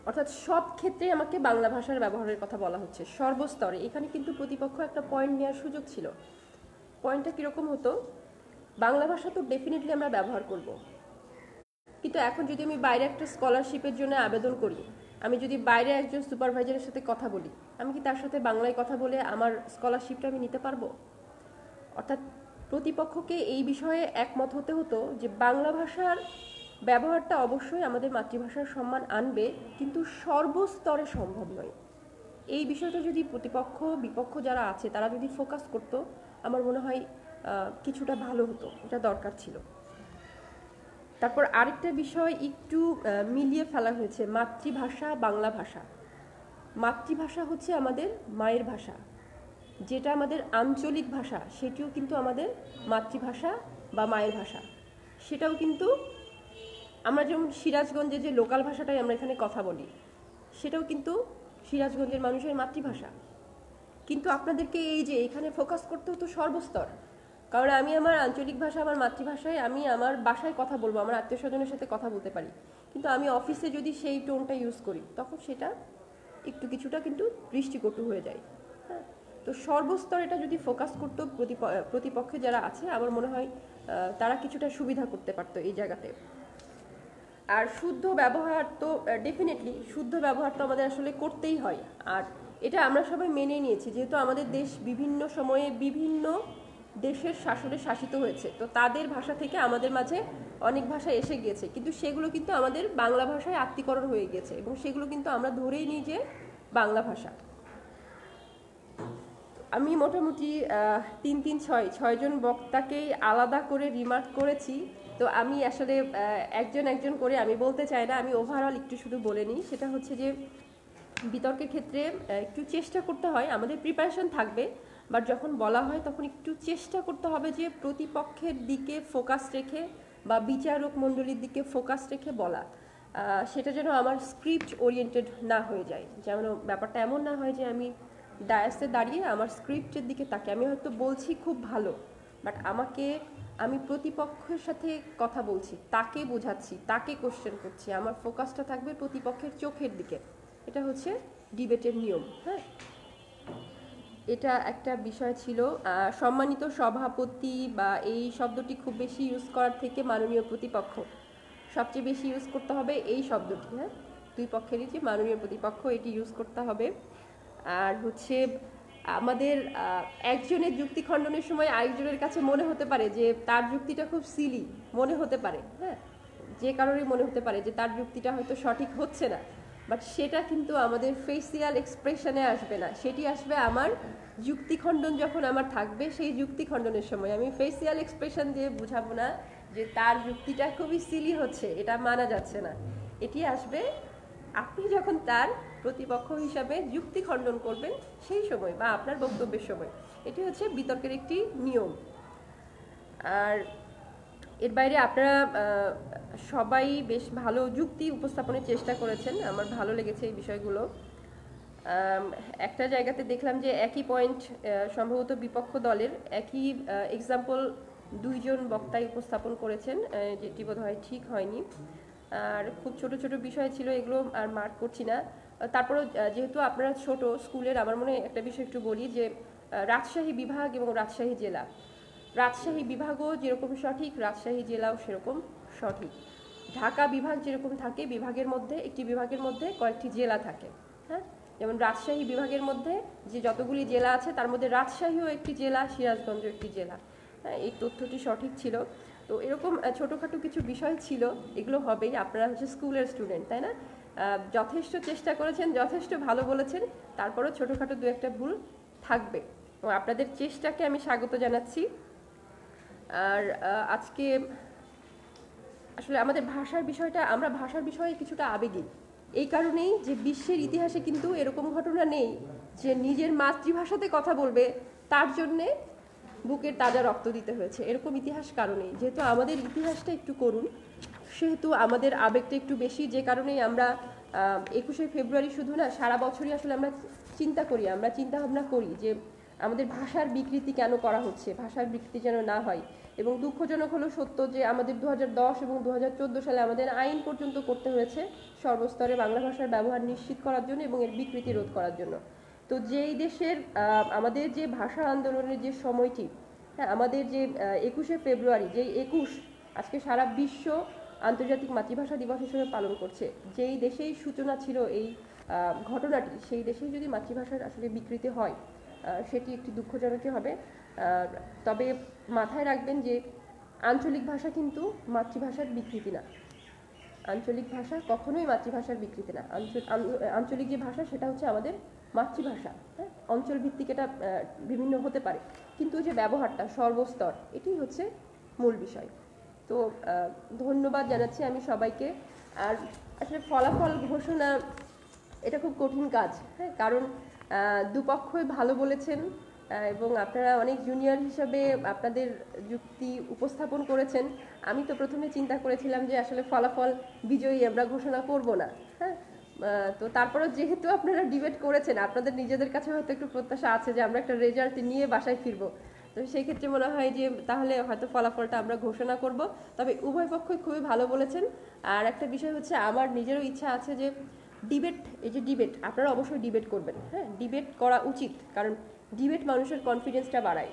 অর্থাৎ সব ক্ষেত্রে আমাকে বাংলা ভাষার ব্যবহারের কথা বলা হচ্ছে। সর্বস্তরে, এখানে কিন্তু প্রতিপক্ষ একটা পয়েন্ট নেওয়ার সুযোগ ছিল। পয়েন্টটা কীরকম হতো, বাংলা ভাষা তো ডেফিনেটলি আমরা ব্যবহার করব, কিন্তু এখন যদি আমি বাইরে একটা স্কলারশিপের জন্য আবেদন করি, আমি যদি বাইরে একজন সুপারভাইজারের সাথে কথা বলি, আমি কি তার সাথে বাংলায় কথা বলে আমার স্কলারশিপটা আমি নিতে পারবো? অর্থাৎ প্রতিপক্ষকে এই বিষয়ে একমত হতে হতো যে বাংলা ভাষার ব্যবহারটা অবশ্যই আমাদের মাতৃভাষার সম্মান আনবে, কিন্তু সর্বস্তরে সম্ভব নয়। এই বিষয়টা যদি প্রতিপক্ষ বিপক্ষ যারা আছে তারা যদি ফোকাস করতো, আমার মনে হয় কিছুটা ভালো হতো, এটা দরকার ছিল। তারপর আরেকটা বিষয় একটু মিলিয়ে ফেলা হয়েছে, মাতৃভাষা বাংলা ভাষা। মাতৃভাষা হচ্ছে আমাদের মায়ের ভাষা, যেটা আমাদের আঞ্চলিক ভাষা সেটিও কিন্তু আমাদের মাতৃভাষা বা মায়ের ভাষা। সেটাও কিন্তু আমরা যেমন সিরাজগঞ্জে যে লোকাল ভাষাটাই আমরা এখানে কথা বলি, সেটাও কিন্তু সিরাজগঞ্জের মানুষের মাতৃভাষা। কিন্তু আপনাদেরকে এই যে এখানে ফোকাস করতে হতো সর্বস্তর, কারণ আমি আমার আঞ্চলিক ভাষা, আমার মাতৃভাষায় আমি আমার বাসায় কথা বলবো, আমার আত্মীয় স্বজনের সাথে কথা বলতে পারি, কিন্তু আমি অফিসে যদি সেই টোনটা ইউজ করি, তখন সেটা কিছুটা কিন্তু দৃষ্টিকটু হয়ে যায়। হ্যাঁ, তো সর্বস্তর এটা যদি ফোকাস করতো প্রতিপক্ষে যারা আছে, আমার মনে হয় তারা কিছুটা সুবিধা করতে পারতো এই জায়গাতে। আর শুদ্ধ ব্যবহার তো ডেফিনেটলি শুদ্ধ ব্যবহার তো আমাদের আসলে করতেই হয়, আর এটা আমরা সবাই মেনে নিয়েছি, যেহেতু আমাদের দেশ বিভিন্ন সময়ে বিভিন্ন দেশের শাসনে শাসিত হয়েছে, তো তাদের ভাষা থেকে আমাদের মাঝে অনেক ভাষা এসে গিয়েছে, কিন্তু সেগুলো কিন্তু আমাদের বাংলা ভাষায় আত্মীকরণ হয়ে গেছে, এবং সেগুলো কিন্তু আমরা ধরেই নিই যে বাংলা ভাষা। আমি মোটামুটি 6জন বক্তাকেই আলাদা করে রিমার্ক করেছি, তো আমি আসলে একজন করে আমি বলতে চাই না, আমি ওভারঅল একটু শুধু বলে নিই। সেটা হচ্ছে যে বিতর্কের ক্ষেত্রে একটু চেষ্টা করতে হয়, আমাদের প্রিপারেশন থাকবে, বাট যখন বলা হয় তখন একটু চেষ্টা করতে হবে যে প্রতিপক্ষের দিকে ফোকাস রেখে বা বিচারক মণ্ডলীর দিকে ফোকাস রেখে বলা। সেটা যেন আমার স্ক্রিপ্ট ওরিয়েন্টেড না হয়ে যায়, যেমন ব্যাপারটা এমন না হয় যে আমি ডায়াসে দাঁড়িয়ে আমার স্ক্রিপ্টের দিকে তাকে আমি হয়তো বলছি খুব ভালো, বাট আমি প্রতিপক্ষের সাথে কথা বলছি, তাকে বোঝাচ্ছি, তাকে কোশ্চেন করছি, আমার ফোকাসটা থাকবে প্রতিপক্ষের চোখের দিকে। এটা হচ্ছে ডিবেটের নিয়ম। হ্যাঁ, এটা একটা বিষয় ছিল। সম্মানিত সভাপতি বা এই শব্দটি খুব বেশি ইউজ করার থেকে মাননীয় প্রতিপক্ষ সবচেয়ে বেশি ইউজ করতে হবে এই শব্দটি। হ্যাঁ, দুই পক্ষেরই যে মাননীয় প্রতিপক্ষ এটি ইউজ করতে হবে। আর হচ্ছে আমাদের একজনের যুক্তি খণ্ডনের সময় আরেকজনের কাছে মনে হতে পারে যে তার যুক্তিটা খুব সিলি মনে হতে পারে, হ্যাঁ, যে কারণে মনে হতে পারে যে তার যুক্তিটা হয়তো সঠিক হচ্ছে না, বাট সেটা কিন্তু আমাদের ফেসিয়াল এক্সপ্রেশনে আসবে না, সেটি আসবে আমার যুক্তি খণ্ডন যখন আমার থাকবে সেই যুক্তি খণ্ডনের সময়। আমি ফেসিয়াল এক্সপ্রেশন দিয়ে বুঝাবো না যে তার যুক্তিটা খুবই সিলি হচ্ছে, এটা মানা যাচ্ছে না। এটি আসবে আপনি যখন তার প্রতিপক্ষ হিসাবে যুক্তি খণ্ডন করবেন সেই সময় বা আপনার বক্তব্যের সময়। এটি হচ্ছে বিতর্কের একটি নিয়ম। আর এর বাইরে আপনারা সবাই বেশ ভালো যুক্তি উপস্থাপনের চেষ্টা করেছেন, আমার ভালো লেগেছে এই বিষয়গুলো। একটা জায়গাতে দেখলাম যে একই পয়েন্ট সম্ভবত বিপক্ষ দলের একই এক্সাম্পল দুইজন বক্তাই উপস্থাপন করেছেন, যেটি বোধ হয় ঠিক হয়নি। আর খুব ছোট ছোট বিষয় ছিল, এগুলো আর মার্ক করছি না। তারপরে যেহেতু আপনারা ছোট স্কুলের, আমার মনে হয় একটা বিষয় একটু বলি যে রাজশাহী বিভাগ এবং রাজশাহী জেলা, রাজশাহী বিভাগও যেরকম সঠিক রাজশাহী জেলাও সেরকম সঠিক। ঢাকা বিভাগ যেরকম থাকে, বিভাগের মধ্যে একটি বিভাগের মধ্যে কয়েকটি জেলা থাকে। হ্যাঁ, যেমন রাজশাহী বিভাগের মধ্যে যে যতগুলি জেলা আছে তার মধ্যে রাজশাহীও একটি জেলা, সিরাজগঞ্জ একটি জেলা। হ্যাঁ, এই তথ্যটি সঠিক ছিল। তো এরকম ছোটোখাটো কিছু বিষয় ছিল, এগুলো হবেই। আপনারা হচ্ছে স্কুলের স্টুডেন্ট, তাই না? যথেষ্ট চেষ্টা করেছেন, যথেষ্ট ভালো বলেছেন, তারপরেও ছোটোখাটো দু একটা ভুল থাকবে এবং আপনাদের চেষ্টাকে আমি স্বাগত জানাচ্ছি। আর আজকে আসলে আমাদের ভাষার বিষয়টা, আমরা ভাষার বিষয়ে কিছুটা আবেগী এই কারণেই যে বিশ্বের ইতিহাসে কিন্তু এরকম ঘটনা নেই যে নিজের মাতৃভাষাতে কথা বলবে তার জন্যে বুকের তাজা রক্ত দিতে হয়েছে, এরকম ইতিহাস কারণেই। যেহেতু আমাদের ইতিহাসটা একটু করুন, সেহেতু আমাদের আবেগটা একটু বেশি, যে কারণেই আমরা 21শে ফেব্রুয়ারি শুধু না, সারা বছরই আসলে আমরা চিন্তা করি, আমরা চিন্তা ভাবনা করি যে আমাদের ভাষার বিকৃতি কেন করা হচ্ছে, ভাষার বিকৃতি যেন না হয়। এবং দুঃখজনক হলো সত্য যে আমাদের 2010 এবং 2014 সালে আমাদের আইন পর্যন্ত করতে হয়েছে সর্বস্তরে বাংলা ভাষার ব্যবহার নিশ্চিত করার জন্য এবং এর বিকৃতি রোধ করার জন্য। তো যেই দেশের আমাদের যে ভাষা আন্দোলনের যে সময়টি, হ্যাঁ, আমাদের যে 21শে ফেব্রুয়ারি, যেই 21 আজকে সারা বিশ্ব আন্তর্জাতিক মাতৃভাষা দিবস হিসেবে পালন করছে, যেই দেশেই সূচনা ছিল এই ঘটনাটি, সেই দেশেই যদি মাতৃভাষার আসলে বিকৃতি হয় সেটি একটি দুঃখজনকই হবে। তবে মাথায় রাখবেন যে আঞ্চলিক ভাষা কিন্তু মাতৃভাষার বিকৃতি না, আঞ্চলিক ভাষা কখনোই মাতৃভাষার বিকৃতি না। আঞ্চলিক যে ভাষা সেটা হচ্ছে আমাদের মাতৃভাষা। হ্যাঁ, অঞ্চল ভিত্তিক এটা বিভিন্ন হতে পারে, কিন্তু যে ব্যবহারটা সর্বস্তর, এটি হচ্ছে মূল বিষয়। তো ধন্যবাদ জানাচ্ছি আমি সবাইকে। আর আসলে ফলাফল ঘোষণা এটা খুব কঠিন কাজ, হ্যাঁ, কারণ দুপক্ষই ভালো বলেছেন এবং আপনারা অনেক জুনিয়র হিসাবে আপনাদের যুক্তি উপস্থাপন করেছেন। আমি তো প্রথমে চিন্তা করেছিলাম যে আসলে ফলাফল বিজয়ী আমরা ঘোষণা করব না, হ্যাঁ, তো তারপরে যেহেতু আপনারা ডিবেট করেছেন, আপনাদের নিজেদের কাছে হয়তো একটু প্রত্যাশা আছে যে আমরা একটা রেজাল্ট নিয়ে বাসায় ফিরবো। তো সেই ক্ষেত্রে মনে হয় যে তাহলে হয়তো ফলাফলটা আমরা ঘোষণা করব। তবে উভয় পক্ষই খুবই ভালো বলেছেন। আর একটা বিষয় হচ্ছে, আমার নিজেরও ইচ্ছা আছে যে ডিবেট, এই যে ডিবেট, আপনারা অবশ্যই ডিবেট করবেন। হ্যাঁ, ডিবেট করা উচিত, কারণ ডিবেট মানুষের কনফিডেন্সটা বাড়ায়।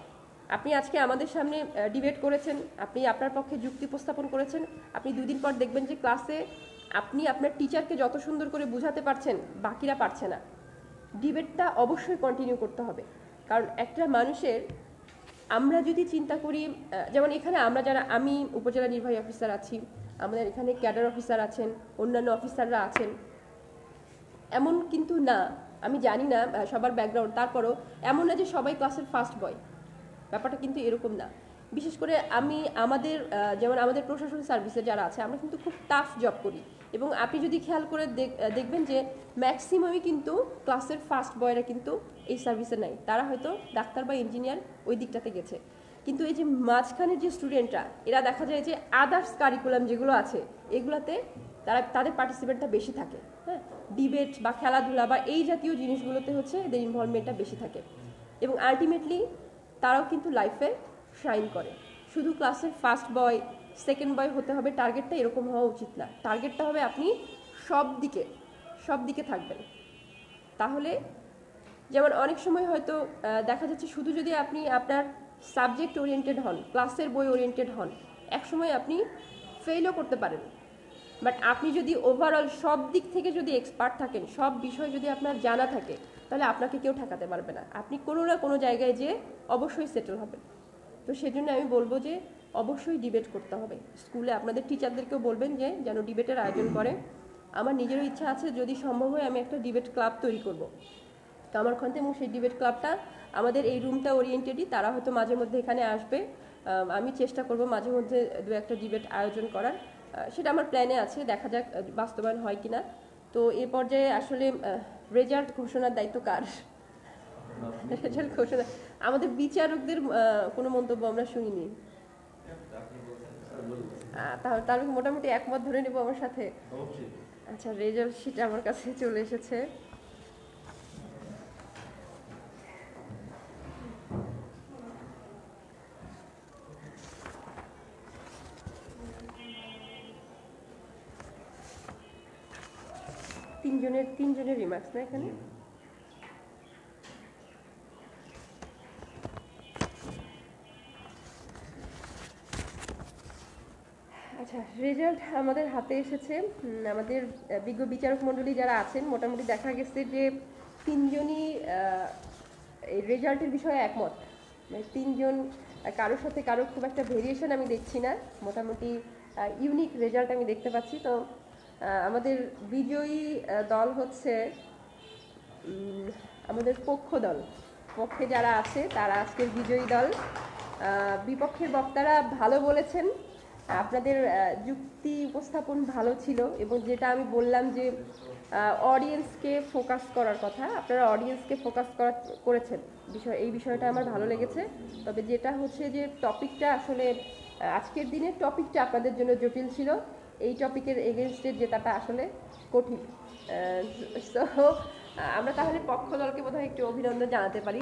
আপনি আজকে আমাদের সামনে ডিবেট করেছেন, আপনি আপনার পক্ষে যুক্তি উপস্থাপন করেছেন, আপনি 2 দিন পর দেখবেন যে ক্লাসে আপনি আপনার টিচারকে যত সুন্দর করে বোঝাতে পারছেন, বাকিরা পারছে না। ডিবেটটা অবশ্যই কন্টিনিউ করতে হবে, কারণ একটা মানুষের, আমরা যদি চিন্তা করি, যেমন এখানে আমরা যারা, আমি উপজেলা নির্বাহী অফিসার আছি, আমাদের এখানে ক্যাডার অফিসার আছেন, অন্যান্য অফিসাররা আছেন, এমন কিন্তু না, আমি জানি না সবার ব্যাকগ্রাউন্ড, তারপরও এমন না যে সবাই ক্লাসের ফার্স্ট বয়, ব্যাপারটা কিন্তু এরকম না। বিশেষ করে আমাদের যেমন আমাদের প্রশাসনিক সার্ভিসে যারা আছে আমরা কিন্তু খুব টাফ জব করি, এবং আপনি যদি খেয়াল করে দেখবেন যে ম্যাক্সিমামই কিন্তু ক্লাসের ফার্স্ট বয়রা কিন্তু এই সার্ভিসে নাই, তারা হয়তো ডাক্তার বা ইঞ্জিনিয়ার ওই দিকটাতে গেছে। কিন্তু এই যে মাঝখানের যে স্টুডেন্টরা, এরা দেখা যায় যে আদার্স কারিকুলাম যেগুলো আছে এগুলাতে তাদের পার্টিসিপেটটা বেশি থাকে, হ্যাঁ, ডিবেট বা খেলাধুলা বা এই জাতীয় জিনিসগুলোতে হচ্ছে এদের ইনভলভমেন্টটা বেশি থাকে, এবং আলটিমেটলি তারাও কিন্তু লাইফে শাইন করে। শুধু ক্লাসের ফার্স্ট বয় সেকেন্ড বয় হতে হবে টার্গেটটা এরকম হওয়া উচিত না। টার্গেটটা হবে আপনি সব দিকে থাকবেন। তাহলে যেমন অনেক সময় হয়তো দেখা যাচ্ছে শুধু যদি আপনি আপনার সাবজেক্ট ওরিয়েন্টেড হন, ক্লাসের বই ওরিয়েন্টেড হন, একসময় আপনি ফেলও করতে পারেন। বাট আপনি যদি ওভারঅল সব দিক থেকে যদি এক্সপার্ট থাকেন, সব বিষয় যদি আপনার জানা থাকে, তাহলে আপনাকে কেউ ঠেকাতে পারবে না, আপনি কোনো না কোনো জায়গায় যেয়ে অবশ্যই সেটেল হবেন। তো সেজন্য আমি বলবো যে অবশ্যই ডিবেট করতে হবে। স্কুলে আপনাদের টিচারদেরকেও বলবেন যে যেন ডিবেটের আয়োজন করে। আমার নিজেরও ইচ্ছা আছে, যদি সম্ভব হয় আমি একটা ডিবেট ক্লাব তৈরি করব কামারখন্দে, এবং সেই ডিবেট ক্লাবটা আমাদের এই রুমটা ওরিয়েন্টেডই, তারা হয়তো মাঝে মধ্যে এখানে আসবে। আমি চেষ্টা করব মাঝে মধ্যে দু একটা ডিবেট আয়োজন করার, সেটা আমার প্ল্যানে আছে, দেখা যাক বাস্তবায়ন হয় কিনা। তো এ পর্যায়ে আসলে রেজাল্ট ঘোষণার দায়িত্ব কার? রেজাল্ট ঘোষণা আমাদের বিচারকদের কোনো মন্তব্য আমরা শুনিনি। তাহলে মোটামুটি একমত ধরে নেব আমার সাথে। আচ্ছা, রেজাল্ট শিট আমার কাছে চলে এসেছে। তিনজনের রিমার্কস না এখানে? আচ্ছা, রেজাল্ট আমাদের হাতে এসেছে। আমাদের বিজ্ঞ বিচারক মণ্ডলী যারা আছেন, মোটামুটি দেখা গেছে যে তিনজনই এই রেজাল্টের বিষয়ে একমত। মানে তিনজন, কারোর সাথে কারোর খুব একটা ভেরিয়েশন আমি দেখছি না, মোটামুটি ইউনিক রেজাল্ট আমি দেখতে পাচ্ছি। তো আমাদের বিজয়ী দল হচ্ছে আমাদের পক্ষে যারা আছে তারা আজকের বিজয়ী দল। বিপক্ষের বক্তারা ভালো বলেছেন, আপনাদের যুক্তি উপস্থাপন ভালো ছিল, এবং যেটা আমি বললাম যে অডিয়েন্সকে ফোকাস করার কথা, আপনারা অডিয়েন্সকে ফোকাস করেছেন, এই বিষয়টা আমার ভালো লেগেছে। তবে যেটা হচ্ছে যে টপিকটা আসলে আজকের দিনের টপিকটা আপনাদের জন্য জটিল ছিল, এই টপিকের এগেনস্টে জেতাটা আসলে কঠিন। সো আমরা তাহলে পক্ষ দলকে বোধহয় একটু অভিনন্দন জানাতে পারি।